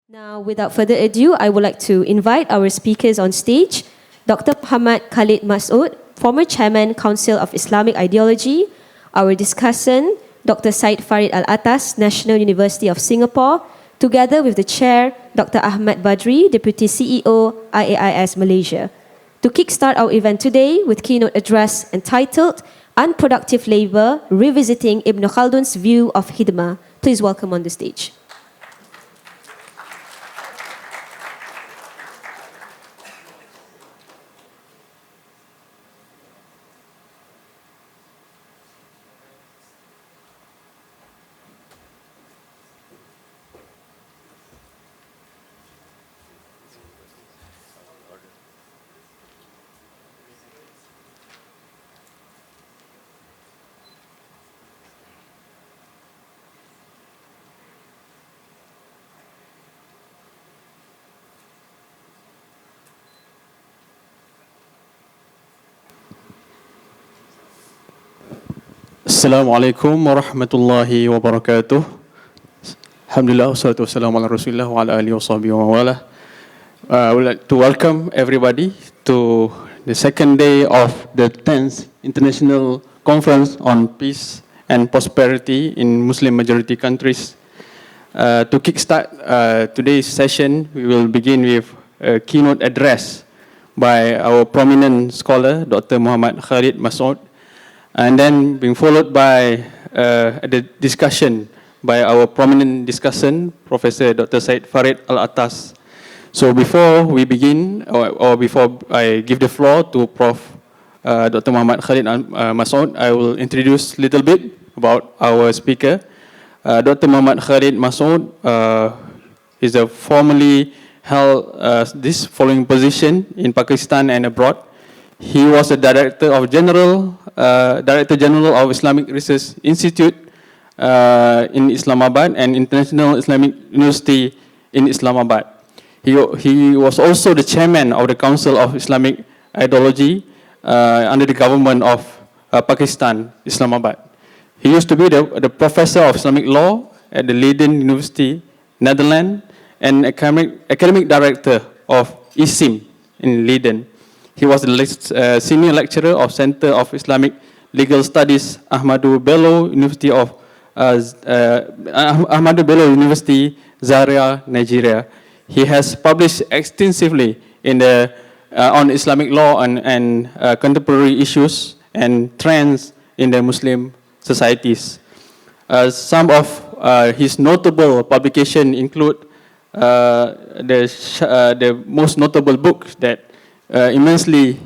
Now, without further ado, I would like to invite our speakers on stage. Dr. Muhammad Khalid Masood, former Chairman, Council of Islamic Ideology. Our discussant, Dr. Said Farid Al-Atas, National University of Singapore, together with the Chair, Dr. Ahmad Badri, Deputy CEO, IAIS Malaysia. To kickstart our event today with keynote address entitled Unproductive Labour, Revisiting Ibn Khaldun's View of Hidmah. Please welcome on the stage. Assalamualaikum warahmatullahi wabarakatuh. Alhamdulillah, wassalatu wassalamu ala rasulillah wa ala alihi wa sahbihi wa wala. I would like to welcome everybody to the second day of the 10th International Conference on Peace and Prosperity in Muslim majority countries. To kickstart today's session, we will begin with a keynote address by our prominent scholar, Dr. Muhammad Khalid Masood, and then being followed by the discussion by our prominent discussant, Professor Dr. Said Farid Al-Atas. So before we begin, or before I give the floor to Prof. Dr. Muhammad Khalid Masood, I will introduce a little bit about our speaker. Dr. Muhammad Khalid Masood is a formerly held this following position in Pakistan and abroad. He was the Director General of Islamic Research Institute in Islamabad and International Islamic University in Islamabad. He was also the Chairman of the Council of Islamic Ideology under the government of Pakistan, Islamabad. He used to be the Professor of Islamic Law at the Leiden University, Netherlands, and academic director of ISIM in Leiden. He was the senior lecturer of Center of Islamic Legal Studies, Ahmadu Bello University, Zaria, Nigeria. He has published extensively on Islamic law and contemporary issues and trends in the Muslim societies. Some of his notable publications include the most notable book that immensely,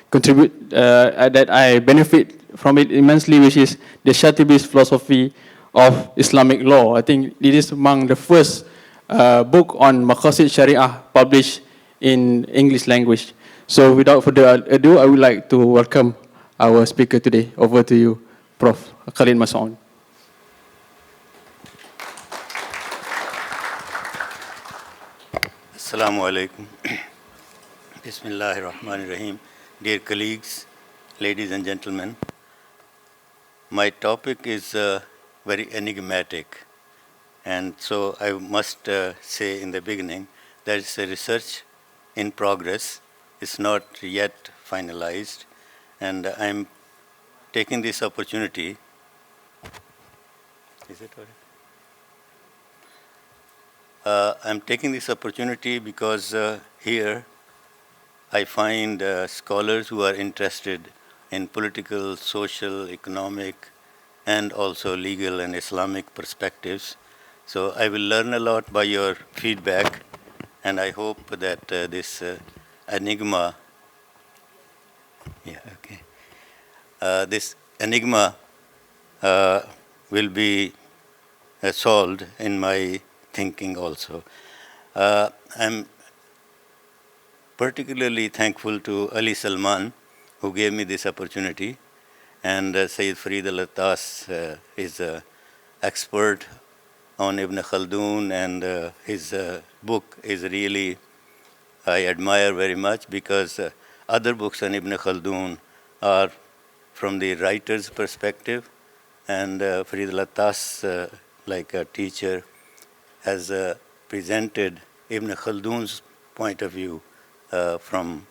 contribute that I benefit from it immensely, which is the Shatibi's Philosophy of Islamic Law. I think it is among the first book on Maqasid Sharia published in English language. So without further ado, I would like to welcome our speaker today. Over to you, Prof. Khalid Masood. Assalamu alaikum. Bismillahirrahmanirrahim. Dear colleagues, ladies and gentlemen, my topic is very enigmatic, and so I must say in the beginning that it's a research in progress. It's not yet finalized, and I'm taking this opportunity. Is it all right? I'm taking this opportunity because here I find scholars who are interested in political, social, economic, and also legal and Islamic perspectives. So I will learn a lot by your feedback, and I hope that this enigma, this enigma will be solved in my thinking also. I'm particularly thankful to Ali Salman, who gave me this opportunity, and Sayyid Farid Al-Atas is an expert on Ibn Khaldun, and his book is really, I admire very much, because other books on Ibn Khaldun are from the writer's perspective, and Farid Al-Atas, like a teacher, has presented Ibn Khaldun's point of view from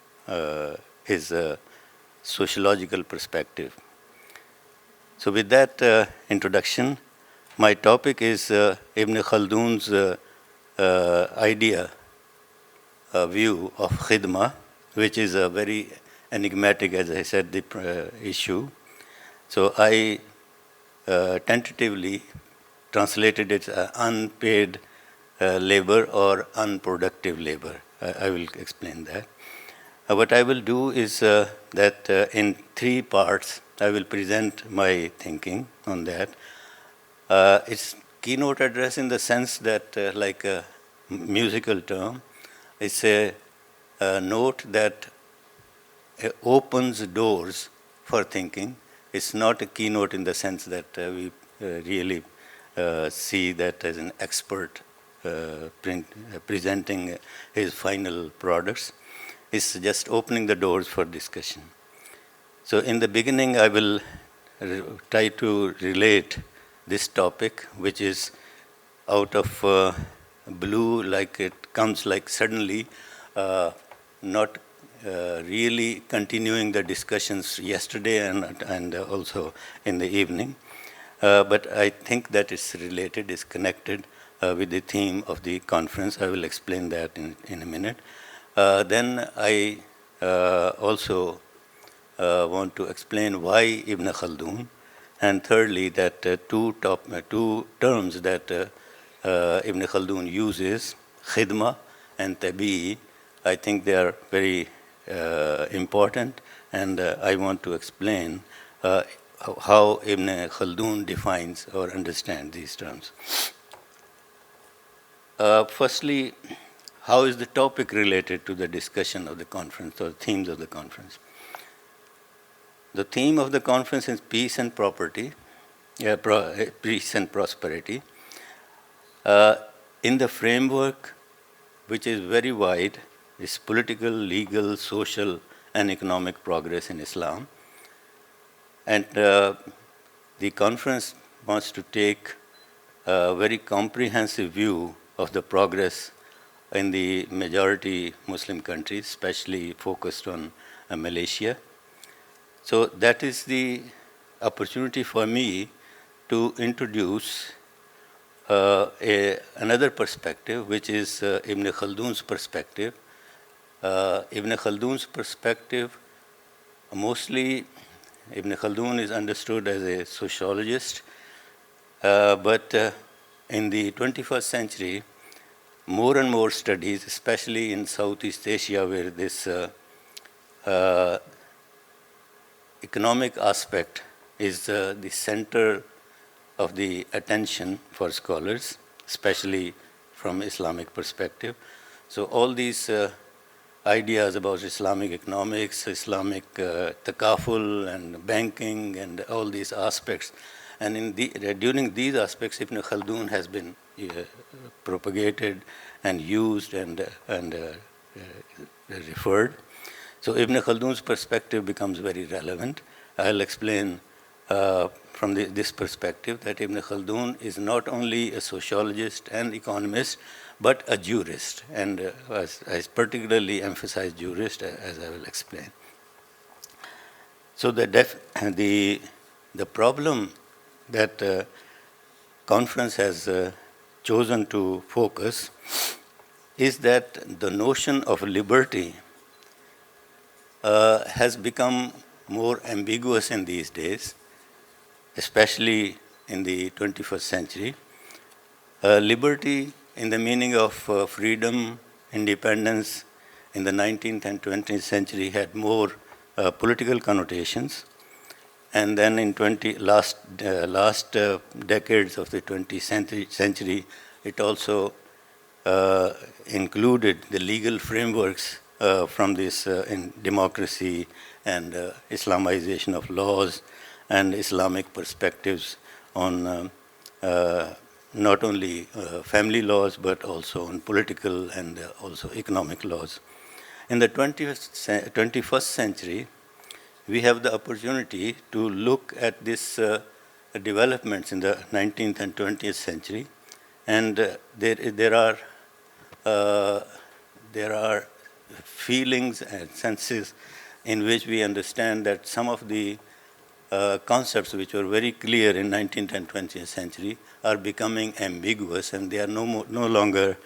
his sociological perspective. So with that introduction, my topic is Ibn Khaldun's view of khidma, which is a very enigmatic, as I said, the issue. So I tentatively translated it unpaid labor or unproductive labor. I will explain that. What I will do is that in 3 parts, I will present my thinking on that. It's keynote address in the sense that, like a musical term, it's a note that opens doors for thinking. It's not a keynote in the sense that we really see that as an expert presenting his final products. It's just opening the doors for discussion. So in the beginning, I will try to relate this topic, which is out of blue, like it comes like suddenly, not really continuing the discussions yesterday and also in the evening. But I think that it's related, it's connected with the theme of the conference. I will explain that in a minute. Then I also want to explain why Ibn Khaldun. And thirdly, that two terms that Ibn Khaldun uses, khidma and tabi'i, I think they are very important, and I want to explain how Ibn Khaldun defines or understands these terms. Firstly, how is the topic related to the discussion of the conference or themes of the conference? The theme of the conference is peace and property, peace and prosperity, in the framework which is very wide, is political, legal, social, and economic progress in Islam. And the conference wants to take a very comprehensive view of the progress in the majority Muslim countries, especially focused on Malaysia. So that is the opportunity for me to introduce another perspective, which is Ibn Khaldun's perspective. Ibn Khaldun's perspective, mostly Ibn Khaldun is understood as a sociologist, but in the 21st century, more and more studies, especially in Southeast Asia, where this economic aspect is the center of the attention for scholars, especially from Islamic perspective. So all these ideas about Islamic economics, Islamic takaful and banking and all these aspects, and during these aspects, Ibn Khaldun has been propagated and used and referred. So Ibn Khaldun's perspective becomes very relevant. I'll explain from this perspective that Ibn Khaldun is not only a sociologist and economist, but a jurist, and I particularly emphasize jurist, as I will explain. So the problem that conference has chosen to focus is that the notion of liberty has become more ambiguous in these days, especially in the 21st century. Liberty in the meaning of freedom, independence in the 19th and 20th century had more political connotations. And then in last decades of the 20th century, it also included the legal frameworks from this in democracy and Islamization of laws and Islamic perspectives on not only family laws, but also on political and also economic laws. In the 21st century, we have the opportunity to look at these developments in the 19th and 20th century And there are feelings and senses in which we understand that some of the concepts which were very clear in 19th and 20th century are becoming ambiguous, and they are no longer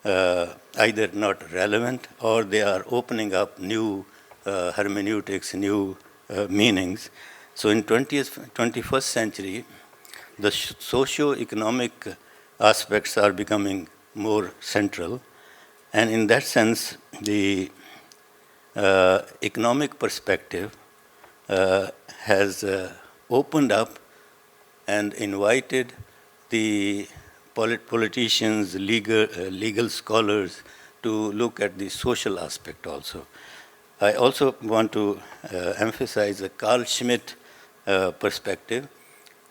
either not relevant, or they are opening up new hermeneutics, new meanings. So in 21st century, the socio-economic aspects are becoming more central. And in that sense, the economic perspective has opened up and invited the politicians, legal scholars to look at the social aspect also. I also want to emphasize the Carl Schmitt perspective,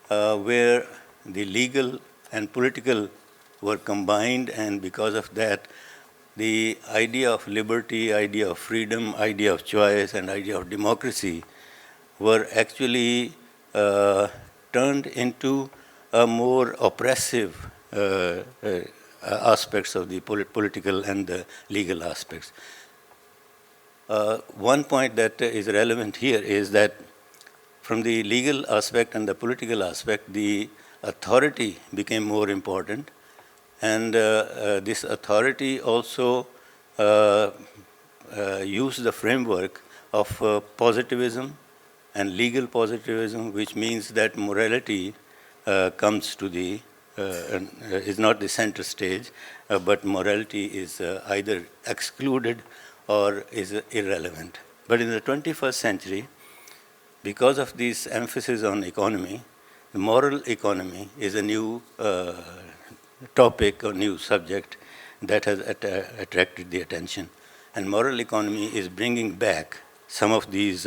where the legal and political were combined, and because of that, the idea of liberty, idea of freedom, idea of choice, and idea of democracy were actually turned into a more oppressive aspects of the political and the legal aspects. One point that is relevant here is that from the legal aspect and the political aspect, the authority became more important. And this authority also used the framework of positivism and legal positivism, which means that morality comes to the, is not the center stage, but morality is either excluded or is irrelevant. But in the 21st century, because of this emphasis on economy, the moral economy is a new topic or new subject that has attracted the attention. And moral economy is bringing back some of these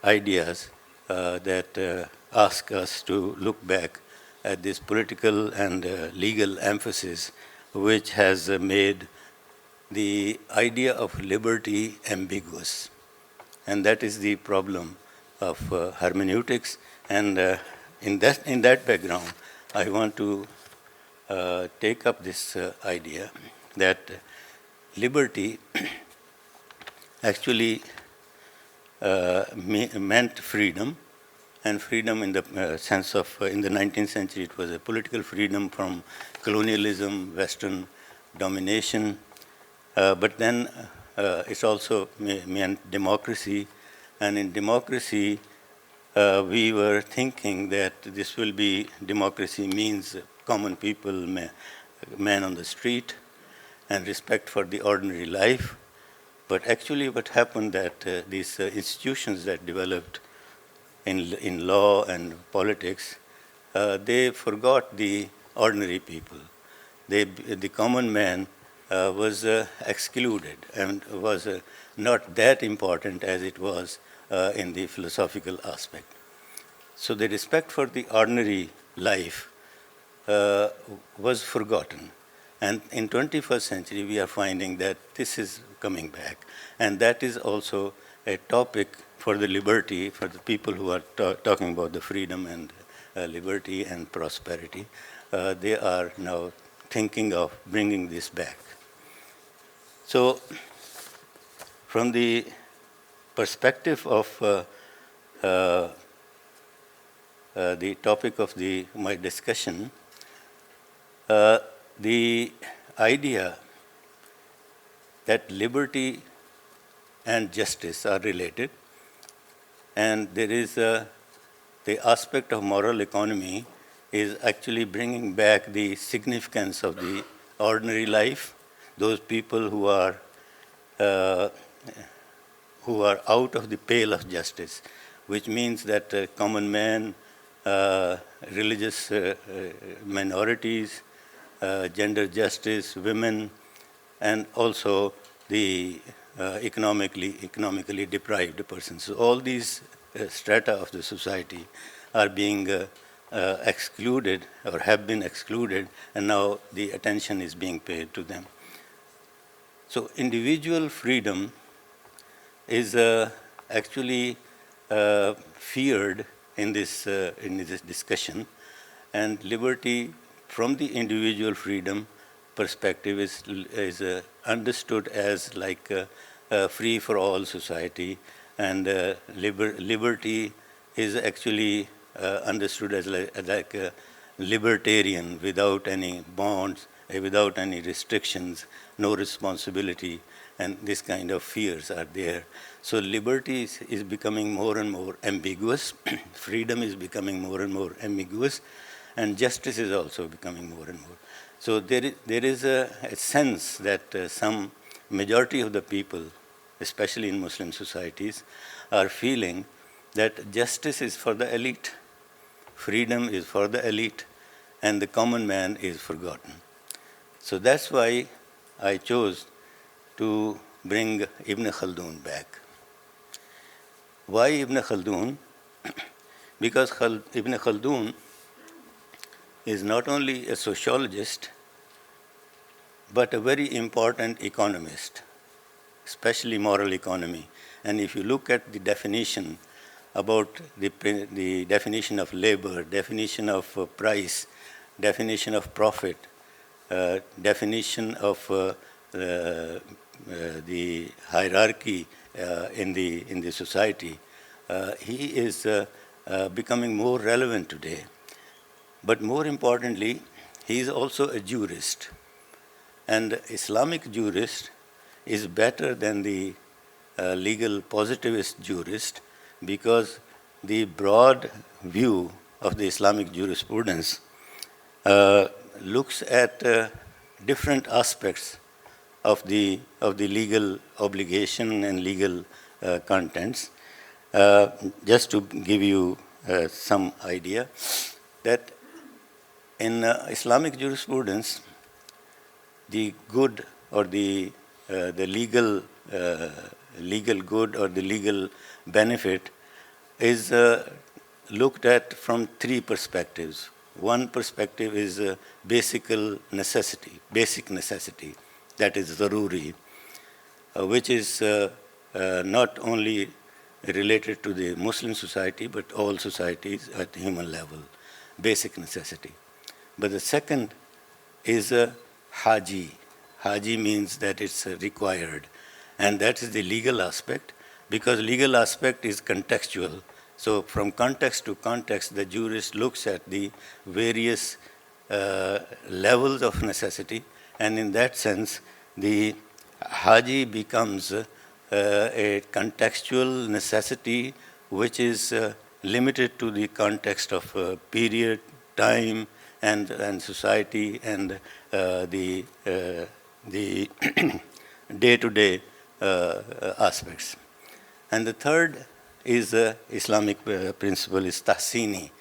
ideas that ask us to look back at this political and legal emphasis, which has made the idea of liberty ambiguous. And that is the problem of hermeneutics. And in that background, I want to take up this idea that liberty actually meant freedom, and freedom in the sense of, in the 19th century, it was a political freedom from colonialism, Western domination, but then it's also meant democracy, and in democracy, we were thinking that this will be, democracy means common people, man on the street, and respect for the ordinary life. But actually what happened that these institutions that developed in law and politics, they forgot the ordinary people. The common man was excluded and was not that important as it was in the philosophical aspect. So the respect for the ordinary life was forgotten. And in 21st century, we are finding that this is coming back. And that is also a topic for the liberty, for the people who are talking about the freedom and liberty and prosperity. They are now thinking of bringing this back. So from the perspective of the topic of my discussion, the idea that liberty and justice are related, and there is the aspect of moral economy is actually bringing back the significance of the ordinary life, those people who are out of the pale of justice, which means that common man, religious minorities, gender justice, women, and also the economically deprived persons. So all these strata of the society are being excluded or have been excluded, and now the attention is being paid to them. So individual freedom is actually feared in this discussion, and liberty from the individual freedom perspective is understood as like a free for all society, and liberty is actually understood as like a libertarian, without any bonds, without any restrictions, no responsibility, and this kind of fears are there. So liberty is becoming more and more ambiguous, freedom is becoming more and more ambiguous, and justice is also becoming more and more. So there is a sense that some majority of the people, especially in Muslim societies, are feeling that justice is for the elite, freedom is for the elite, and the common man is forgotten. So that's why I chose to bring Ibn Khaldun back. Why Ibn Khaldun? Because Ibn Khaldun is not only a sociologist, but a very important economist, especially moral economy. And if you look at the definition about the definition of labor, definition of price, definition of profit, definition of the hierarchy in the society, he is becoming more relevant today. But more importantly, he is also a jurist. And Islamic jurist is better than the legal positivist jurist, because the broad view of the Islamic jurisprudence looks at different aspects of the legal obligation and legal contents. Just to give you some idea, that in Islamic jurisprudence, the good or the legal good or the legal benefit is looked at from three perspectives. One perspective is basic necessity, that is zaruri, which is not only related to the Muslim society, but all societies at human level, basic necessity. But the second is haji. Haji means that it's required, and that is the legal aspect, because legal aspect is contextual. So from context to context, the jurist looks at the various levels of necessity, and in that sense, the haji becomes a contextual necessity which is limited to the context of period, time, and society, and the day-to-day aspects. And the third is Islamic principle is tahsini.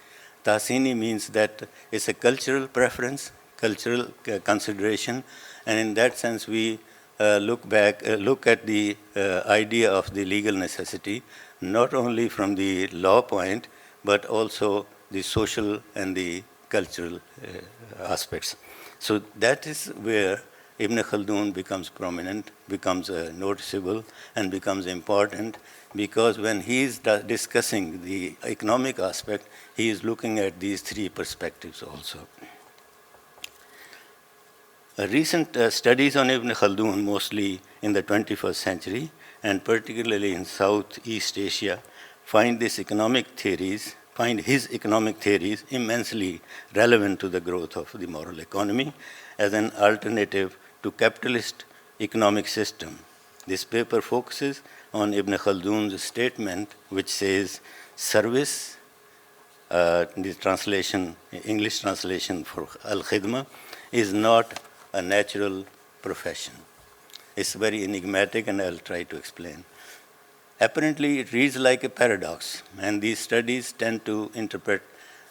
Tahsini means that it's a cultural preference, cultural consideration, and in that sense we look at the idea of the legal necessity, not only from the law point, but also the social and the cultural aspects. So that is where Ibn Khaldun becomes prominent, becomes noticeable, and becomes important, because when he is discussing the economic aspect, he is looking at these three perspectives also. Recent studies on Ibn Khaldun, mostly in the 21st century, and particularly in Southeast Asia, find his economic theories immensely relevant to the growth of the moral economy as an alternative to capitalist economic system. This paper focuses on Ibn Khaldun's statement, which says service, the translation, English translation for al-khidma, is not a natural profession. It's very enigmatic, and I'll try to explain. Apparently, it reads like a paradox, and these studies tend to interpret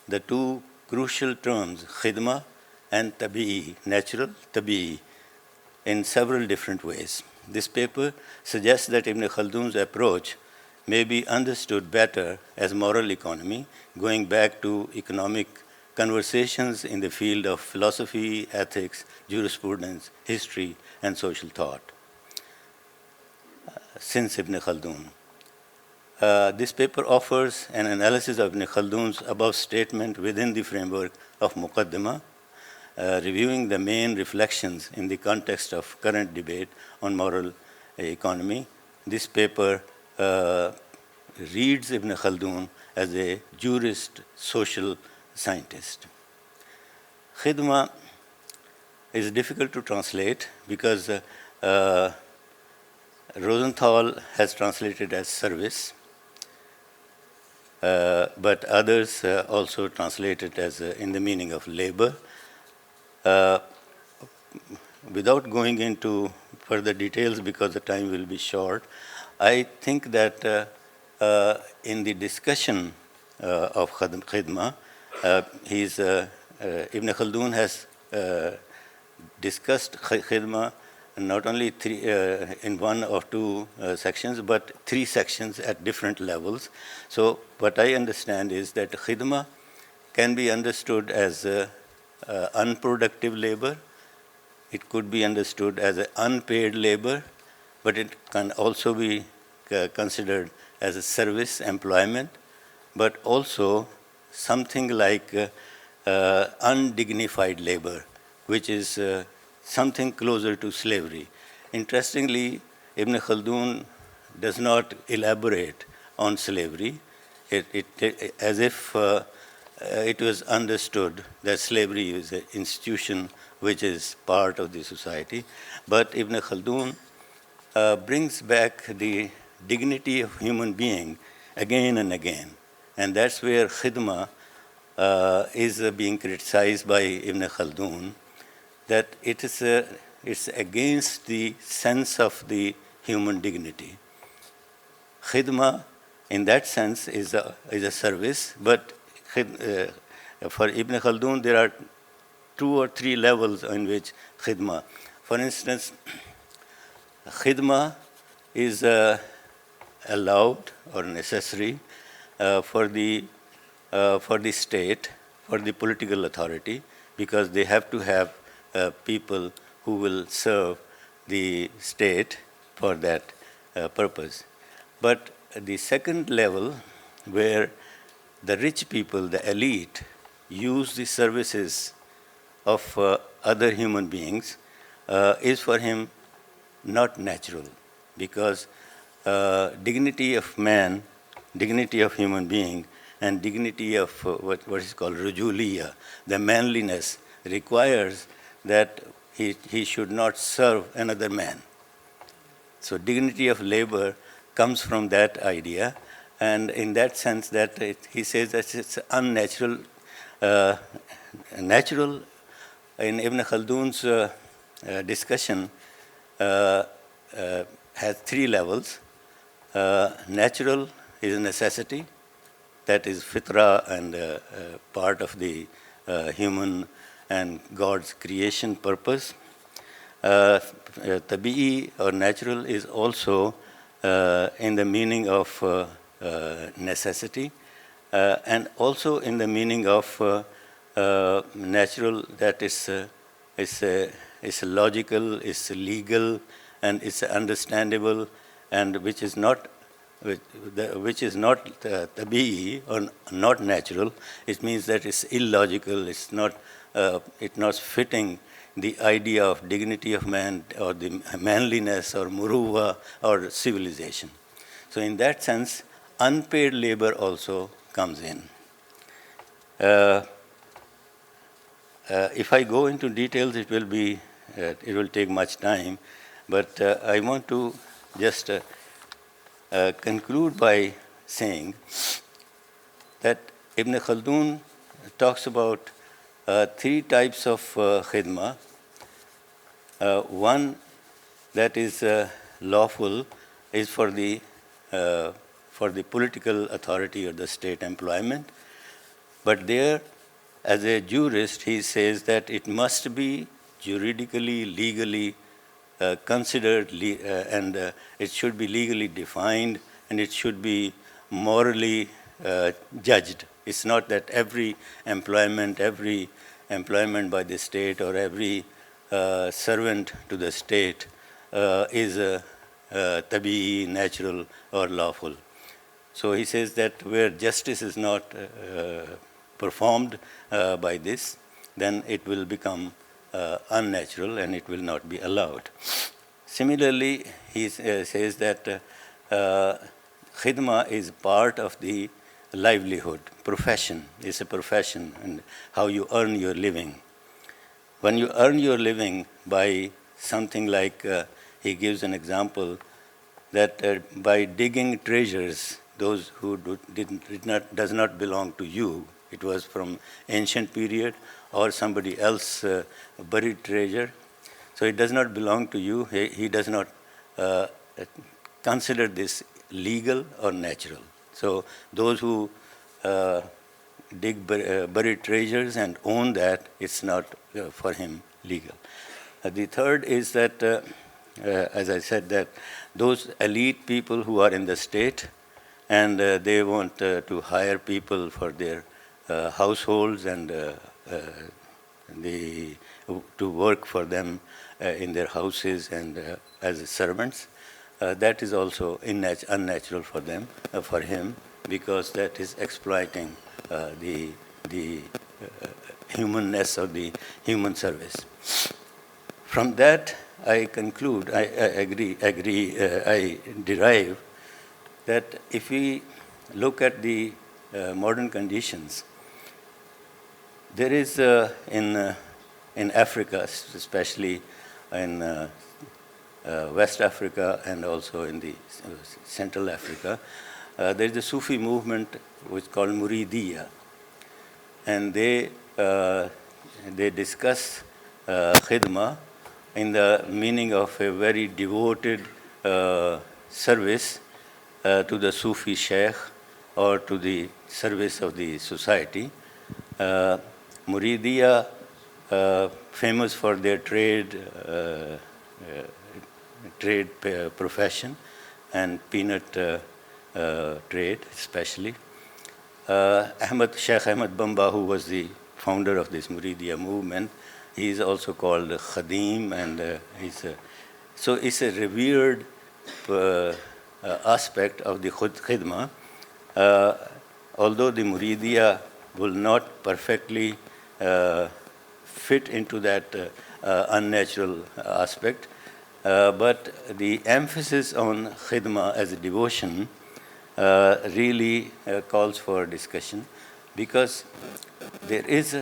the two crucial terms, khidma and tabi'i, natural, tabi'i, in several different ways. This paper suggests that Ibn Khaldun's approach may be understood better as moral economy, going back to economic conversations in the field of philosophy, ethics, jurisprudence, history, and social thought. Since Ibn Khaldun. This paper offers an analysis of Ibn Khaldun's above statement within the framework of Muqaddimah, reviewing the main reflections in the context of current debate on moral economy. This paper reads Ibn Khaldun as a jurist, social scientist. Khidma is difficult to translate because Rosenthal has translated as service, but others also translate it as in the meaning of labor. Without going into further details because the time will be short, I think that in the discussion of Khidma, Ibn Khaldun has discussed Khidma not only in one or two sections, but three sections at different levels. So what I understand is that Khidma can be understood as unproductive labor. It could be understood as unpaid labor, but it can also be considered as a service employment, but also something like undignified labor, which is something closer to slavery. Interestingly, Ibn Khaldun does not elaborate on slavery, as if it was understood that slavery is an institution which is part of the society. But Ibn Khaldun brings back the dignity of human being again and again. And that's where Khidma is being criticized by Ibn Khaldun, that it's against the sense of the human dignity. Khidma, in that sense, is a service, but for Ibn Khaldun, there are 2 or 3 levels in which Khidma. For instance, Khidma is allowed or necessary for the state, for the political authority, because they have to have people who will serve the state for that purpose. But the second level, where the rich people, the elite, use the services of other human beings, is for him not natural, because dignity of man, dignity of human being, and dignity of what is called rujuliya, the manliness, requires that he should not serve another man. So dignity of labor comes from that idea, and in that sense that he says that it's unnatural. Natural, in Ibn Khaldun's discussion, has 3 levels. Natural is a necessity, that is fitra and part of the human and God's creation purpose. Tabi'i or natural is also in the meaning of necessity, and also in the meaning of natural, that is logical, is legal, and is understandable, and which is not tabi'i or not natural. It means that it's illogical. It's not fitting the idea of dignity of man or the manliness or muruwa or civilization. So in that sense, unpaid labor also comes in. If I go into details, it will take much time, but I want to just conclude by saying that Ibn Khaldun talks about 3 types of khidma. One that is lawful is for the political authority or the state employment, but there, as a jurist, he says that it must be juridically, legally considered, and it should be legally defined, and it should be morally judged. It's not that every employment by the state or every servant to the state is tabi'i, natural, or lawful. So he says that where justice is not performed by this, then it will become unnatural and it will not be allowed. Similarly, he says that khidma is part of the livelihood, profession. It's a profession and how you earn your living. When you earn your living by something like, he gives an example, that by digging treasures, those who does not belong to you, it was from ancient period or somebody else buried treasure, so it does not belong to you. He does not consider this legal or natural. So those who dig buried treasures and own that, it's not for him legal. The third is that, as I said, that those elite people who are in the state and they want to hire people for their households and to work for them in their houses and as servants, that is also unnatural for them, for him, because that is exploiting the humanness of the human service. From that, I conclude, I derive that if we look at the modern conditions, there is in Africa, especially in West Africa and also in the Central Africa, there is a Sufi movement which is called Muridiyya, and they discuss khidma in the meaning of a very devoted service to the Sufi sheikh or to the service of the society. Muridiyya, famous for their trade profession and peanut trade especially. Sheikh Ahmad Bamba, who was the founder of this Muridiyya movement, he is also called Khadim, and so it's a revered aspect of the khidma. Although the Muridiyya will not perfectly fit into that unnatural aspect, but the emphasis on khidma as a devotion really calls for discussion, because there is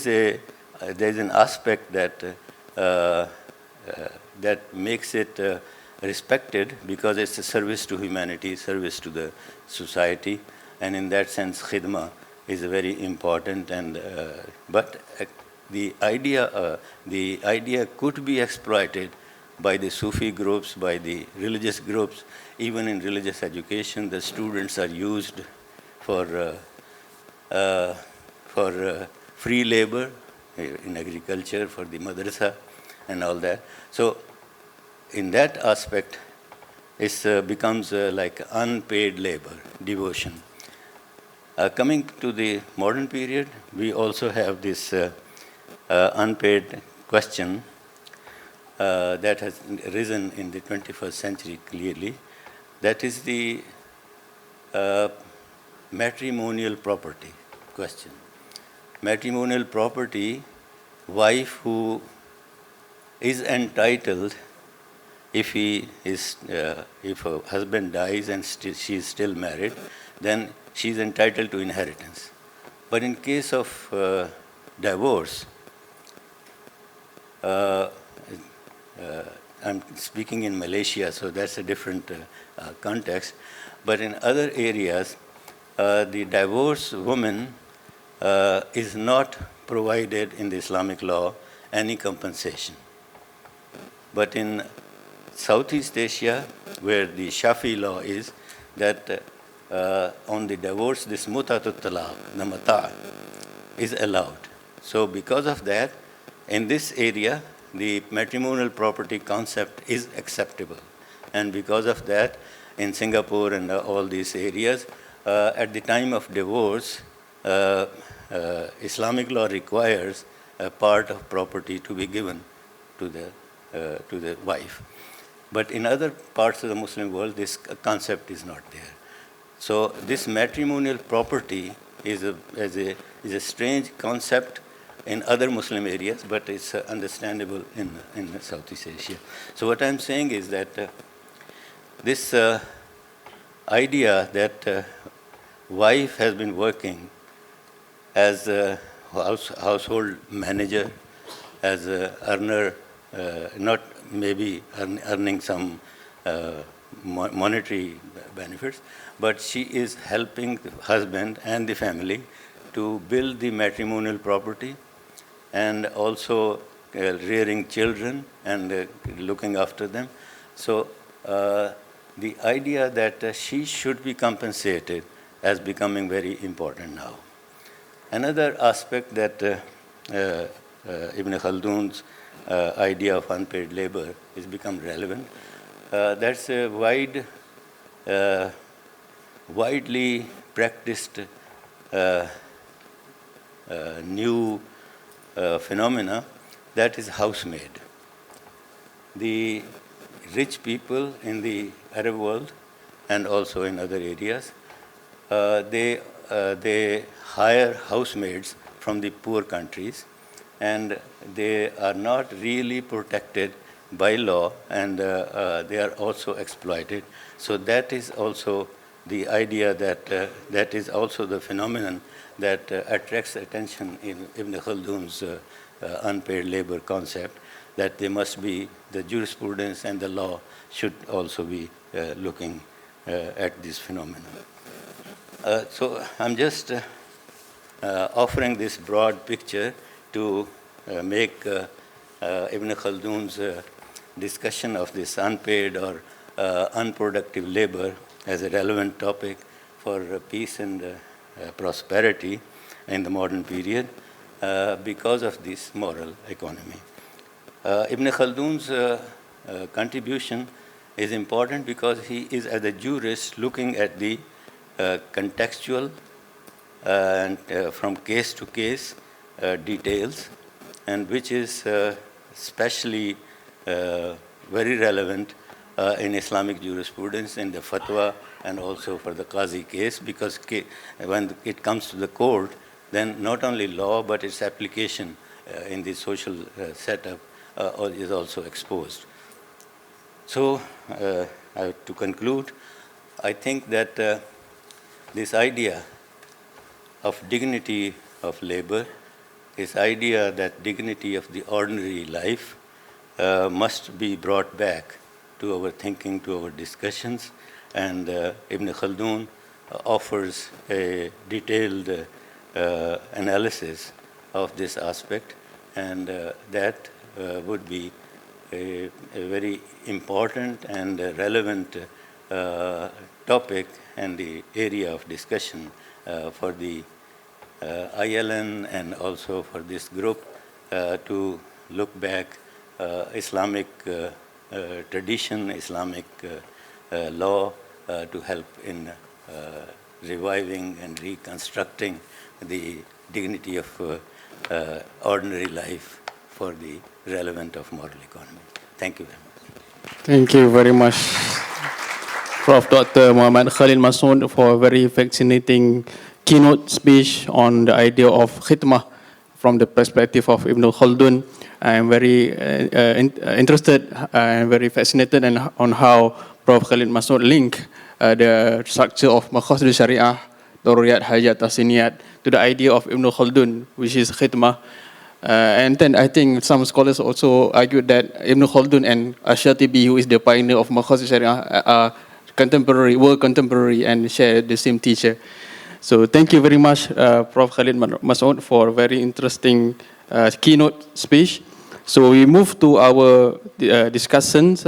an aspect that that makes it respected, because it's a service to humanity, service to the society, and in that sense, khidma is very important. And but the idea could be exploited by the Sufi groups, by the religious groups. Even in religious education, the students are used for free labor in agriculture, for the madrasa and all that. So in that aspect, it becomes like unpaid labor, devotion. Coming to the modern period, we also have this unpaid question that has risen in the 21st century clearly. That is the matrimonial property question. Matrimonial property, wife who is entitled, if a husband dies and she is still married, then she is entitled to inheritance. But in case of divorce, I'm speaking in Malaysia, so that's a different context. But in other areas, the divorced woman is not provided in the Islamic law any compensation. But in Southeast Asia, where the Shafi law is, that on the divorce, this mutatut talaq, the mata, is allowed. So because of that, in this area, the matrimonial property concept is acceptable. And because of that, in Singapore and all these areas, at the time of divorce, Islamic law requires a part of property to be given to the wife. But in other parts of the Muslim world, this concept is not there. So this matrimonial property is a strange concept, in other Muslim areas, but it's understandable in Southeast Asia. So what I'm saying is that this idea that wife has been working as a household manager, as an earner, not maybe earning some monetary benefits, but she is helping the husband and the family to build the matrimonial property and also rearing children and looking after them. So the idea that she should be compensated is becoming very important now. Another aspect that Ibn Khaldun's idea of unpaid labor has become relevant. That's a widely practiced new phenomena, that is housemaid. The rich people in the Arab world and also in other areas, they hire housemaids from the poor countries, and they are not really protected by law, and they are also exploited. So that is also the idea that that is also the phenomenon that attracts attention in Ibn Khaldun's unpaid labor concept, that they must be, the jurisprudence and the law should also be looking at this phenomenon. So I'm just offering this broad picture to make Ibn Khaldun's discussion of this unpaid or unproductive labor as a relevant topic for peace and prosperity in the modern period because of this moral economy. Ibn Khaldun's contribution is important because he is, as a jurist, looking at the contextual and from case to case details, and which is especially very relevant in Islamic jurisprudence, in the fatwa, and also for the Qazi case, because when it comes to the court, then not only law, but its application in the social setup is also exposed. So, to conclude, I think that this idea of dignity of labor, this idea that dignity of the ordinary life must be brought back to our thinking, to our discussions, and Ibn Khaldun offers a detailed analysis of this aspect, and that would be a very important and relevant topic and the area of discussion for the ILN and also for this group to look back Islamic tradition, Islamic law to help in reviving and reconstructing the dignity of ordinary life for the relevant of moral economy. Thank you very much. Thank you very much, Prof. Dr. Muhammad Khalil Masood, for a very fascinating keynote speech on the idea of khidmah from the perspective of Ibn Khaldun. I am very interested and very fascinated on how Prof. Khalid Masood linked the structure of Maqasid Sharia, Daruriyat, Hajat, Tahsiniyat, to the idea of Ibn Khaldun, which is khidmah. And then I think some scholars also argued that Ibn Khaldun and Ash-Shatibi, who is the pioneer of Maqasid Sharia, are contemporary and share the same teacher. So thank you very much, Prof. Khalid Masood, for a very interesting keynote speech. So we move to our discussions.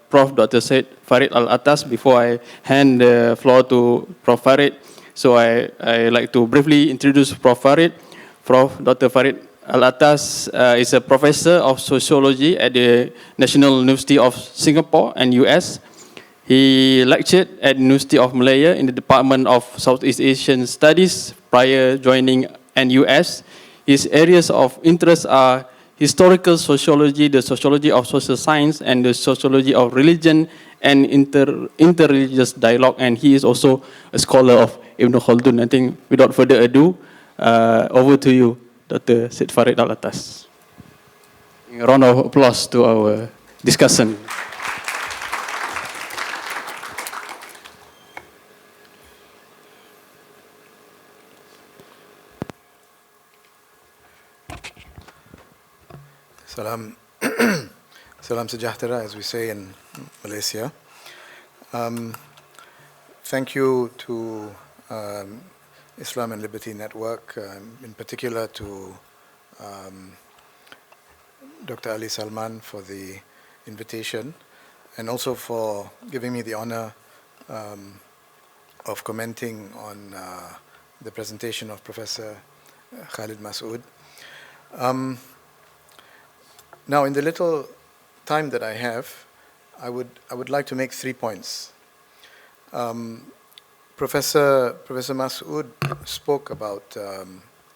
Prof. Dr. Said Farid Al-Atas, before I hand the floor to Prof. Farid, so I like to briefly introduce Prof. Farid. Prof. Dr. Farid Al-Atas is a professor of sociology at the National University of Singapore and US. He lectured at the University of Malaya in the Department of Southeast Asian Studies prior joining NUS. His areas of interest are historical sociology, the sociology of social science, and the sociology of religion and interreligious dialogue. And he is also a scholar of Ibn Khaldun. I think without further ado, over to you, Dr. Syed Farid Alatas. A round of applause to our discussant. Salam, salam sejahtera, as we say in Malaysia. Thank you to Islam and Liberty Network, in particular to Dr. Ali Salman for the invitation, and also for giving me the honor of commenting on the presentation of Professor Khalid Masood. Now, in the little time that I have, I would like to make 3 points. Professor Masood spoke about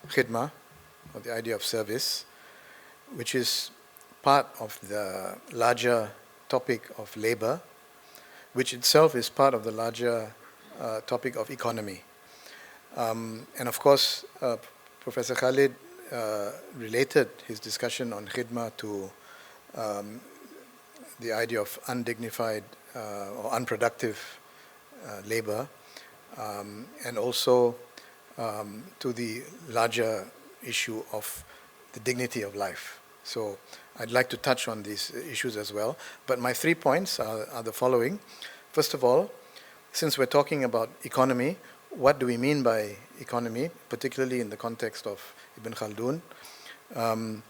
khidmah, or the idea of service, which is part of the larger topic of labor, which itself is part of the larger topic of economy. And of course, Professor Khalid related his discussion on khidmah to the idea of undignified or unproductive labor, and also to the larger issue of the dignity of life. So I'd like to touch on these issues as well. But my 3 points are the following. First of all, since we're talking about economy, what do we mean by economy, particularly in the context of Ibn Khaldun? And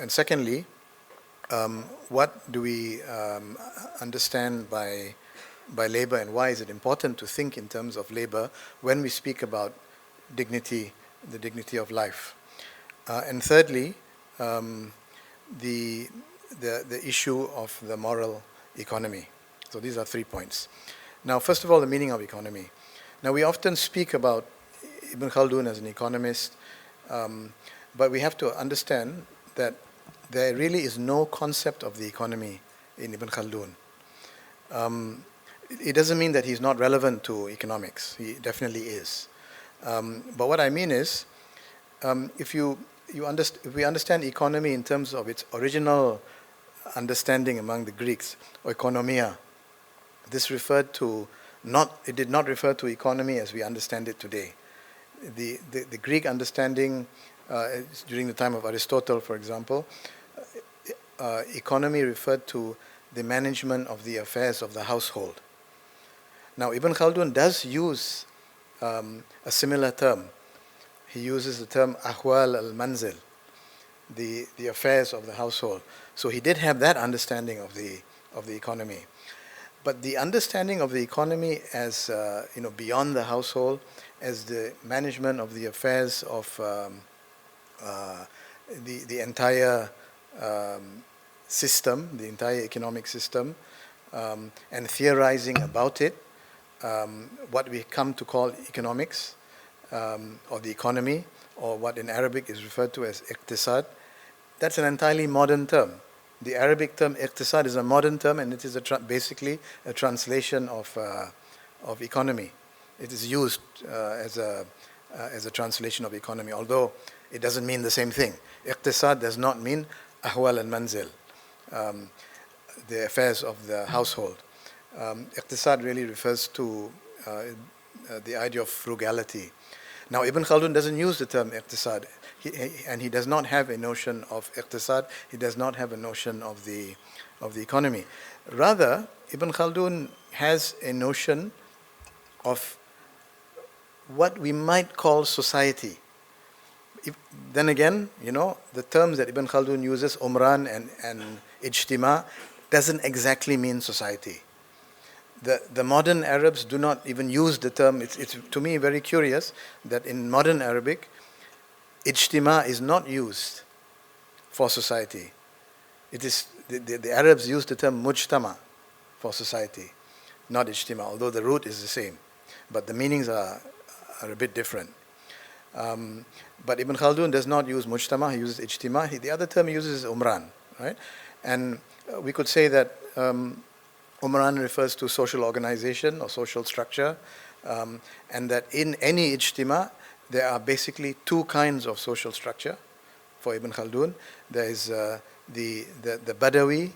secondly, what do we understand by labor, and why is it important to think in terms of labor when we speak about dignity, the dignity of life? And thirdly, the issue of the moral economy. So these are 3 points. Now, first of all, the meaning of economy. Now, we often speak about Ibn Khaldun as an economist, but we have to understand that there really is no concept of the economy in Ibn Khaldun. It doesn't mean that he's not relevant to economics. He definitely is. But what I mean is, if we understand economy in terms of its original understanding among the Greeks, oikonomia, this referred to it did not refer to economy as we understand it today. The Greek understanding during the time of Aristotle, for example, economy referred to the management of the affairs of the household. Now, Ibn Khaldun does use a similar term. He uses the term ahwal al-manzil, the affairs of the household. So he did have that understanding of the economy. But the understanding of the economy as beyond the household, as the management of the affairs of the entire system, the entire economic system, and theorizing about it, what we come to call economics, or the economy, or what in Arabic is referred to as iqtisad, that's an entirely modern term. The Arabic term iqtisad is a modern term, and it is basically a translation of economy. It is used as a translation of economy, although it doesn't mean the same thing. Iqtisad does not mean ahwal al-manzil, the affairs of the household. Iqtisad really refers to the idea of frugality. Now, Ibn Khaldun doesn't use the term iqtisad, and he does not have a notion of iqtisad. He does not have a notion of the economy. Rather, Ibn Khaldun has a notion of what we might call society. Then again, the terms that Ibn Khaldun uses, umran and ijtima, doesn't exactly mean society. The modern Arabs do not even use the term. It's to me very curious that in modern Arabic, ijtima is not used for society. It is the Arabs use the term mujtama for society, not ijtima, although the root is the same, but the meanings are a bit different. But Ibn Khaldun does not use mujtama; he uses ijtima. The other term he uses is umran, right? And we could say that umran refers to social organization or social structure, and that in any ijtima there are basically two kinds of social structure for Ibn Khaldun. There is the Badawi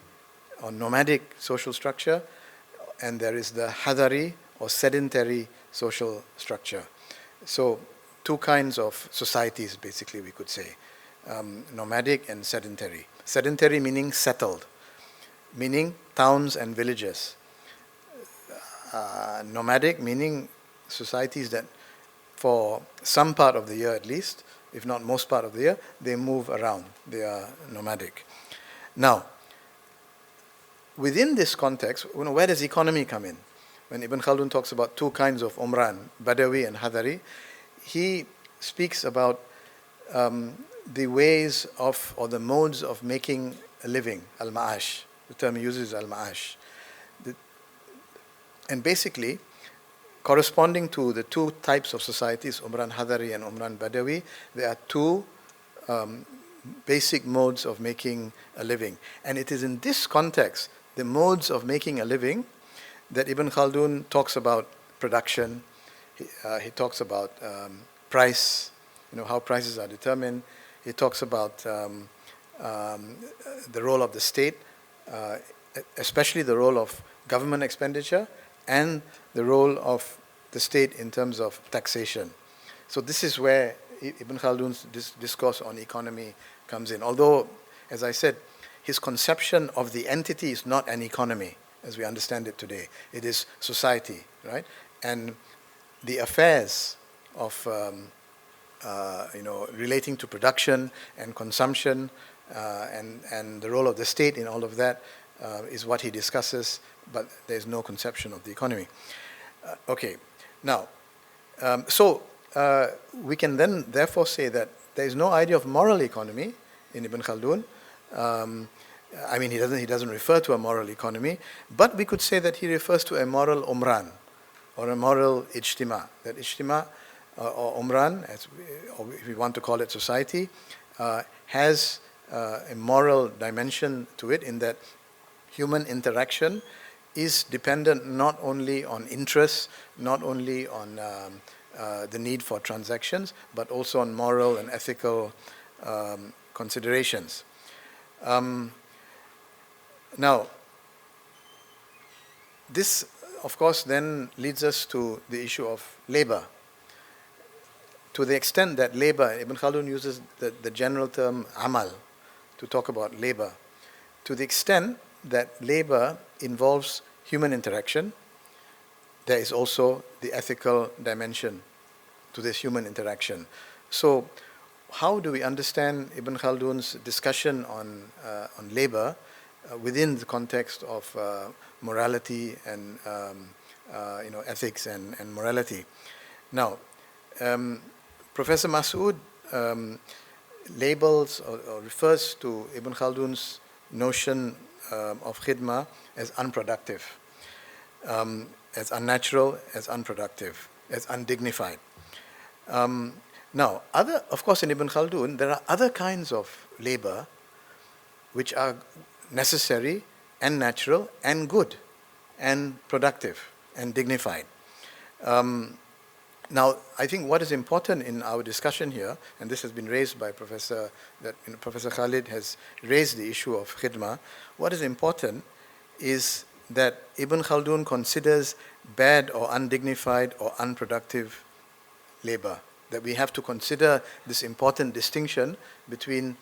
or nomadic social structure, and there is the Hadari or sedentary social structure. So two kinds of societies, basically, we could say, nomadic and sedentary. Sedentary meaning settled, meaning towns and villages. Nomadic meaning societies that for some part of the year at least, if not most part of the year, they move around. They are nomadic. Now, within this context, where does economy come in? When Ibn Khaldun talks about two kinds of Umran, Badawi and Hadari, he speaks about the ways of, or the modes of making a living, al-ma'ash. The term he uses is al-ma'ash. And basically, corresponding to the two types of societies, Umran Hadari and Umran Badawi, there are two basic modes of making a living. And it is in this context, the modes of making a living, that Ibn Khaldun talks about production, he talks about price, how prices are determined. He talks about the role of the state, especially the role of government expenditure, and the role of the state in terms of taxation. So this is where Ibn Khaldun's discourse on economy comes in. Although, as I said, his conception of the entity is not an economy, as we understand it today. It is society, right? And the affairs of, relating to production and consumption and the role of the state in all of that is what he discusses, but there's no conception of the economy. Okay, now, we can then therefore say that there is no idea of moral economy in Ibn Khaldun. He doesn't refer to a moral economy, but we could say that he refers to a moral umran or a moral ijtima. That ijtima or umran, or if we want to call it society, has a moral dimension to it, in that human interaction is dependent not only on interests, not only on the need for transactions, but also on moral and ethical considerations. Now, this, of course, then leads us to the issue of labor. To the extent that labor, Ibn Khaldun uses the general term amal to talk about labor. To the extent that labor involves human interaction, there is also the ethical dimension to this human interaction. So, how do we understand Ibn Khaldun's discussion on labor within the context of morality and ethics and morality? Now, Professor Masood labels or refers to Ibn Khaldun's notion of khidmah as unproductive, as unnatural, as unproductive, as undignified. Now, of course, in Ibn Khaldun, there are other kinds of labor which are necessary and natural and good and productive and dignified. Now, I think what is important in our discussion here, and this has been raised by Professor Khalid has raised the issue of khidmah. What is important is that Ibn Khaldun considers bad or undignified or unproductive labor. That we have to consider this important distinction between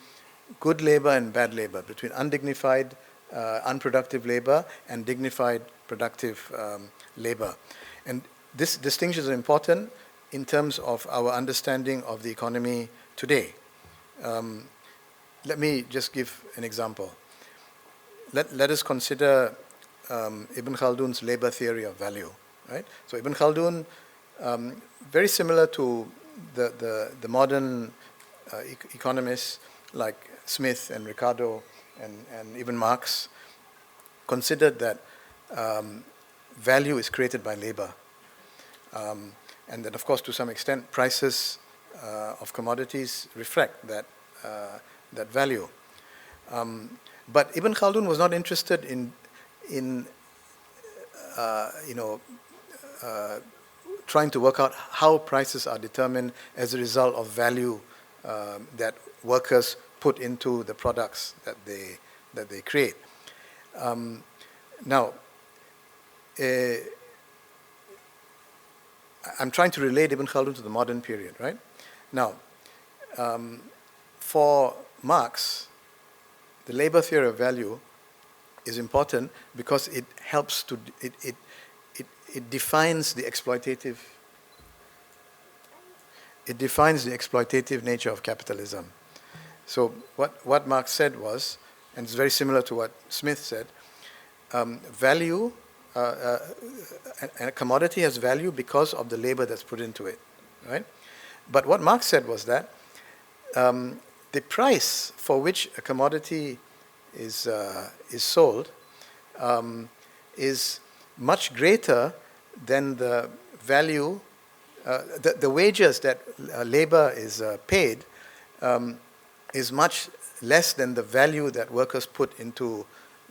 good labor and bad labor, between undignified, unproductive labor and dignified, productive labor. And this distinction is important in terms of our understanding of the economy today. Let me just give an example. Let us consider Ibn Khaldun's labor theory of value. Right? So Ibn Khaldun, very similar to the modern economists like Smith and Ricardo and even Marx, considered that value is created by labor. And that, of course, to some extent, prices of commodities reflect that value. But Ibn Khaldun was not interested in trying to work out how prices are determined as a result of value that workers put into the products that they create. Now, I'm trying to relate Ibn Khaldun to the modern period, right? Now, for Marx, the labor theory of value is important because it helps to, it defines the exploitative nature of capitalism. So what Marx said was, and it's very similar to what Smith said, value, a commodity has value because of the labor that's put into it, right? But what Marx said was that the price for which a commodity is sold is much greater than the value, the wages that labor is paid is much less than the value that workers put into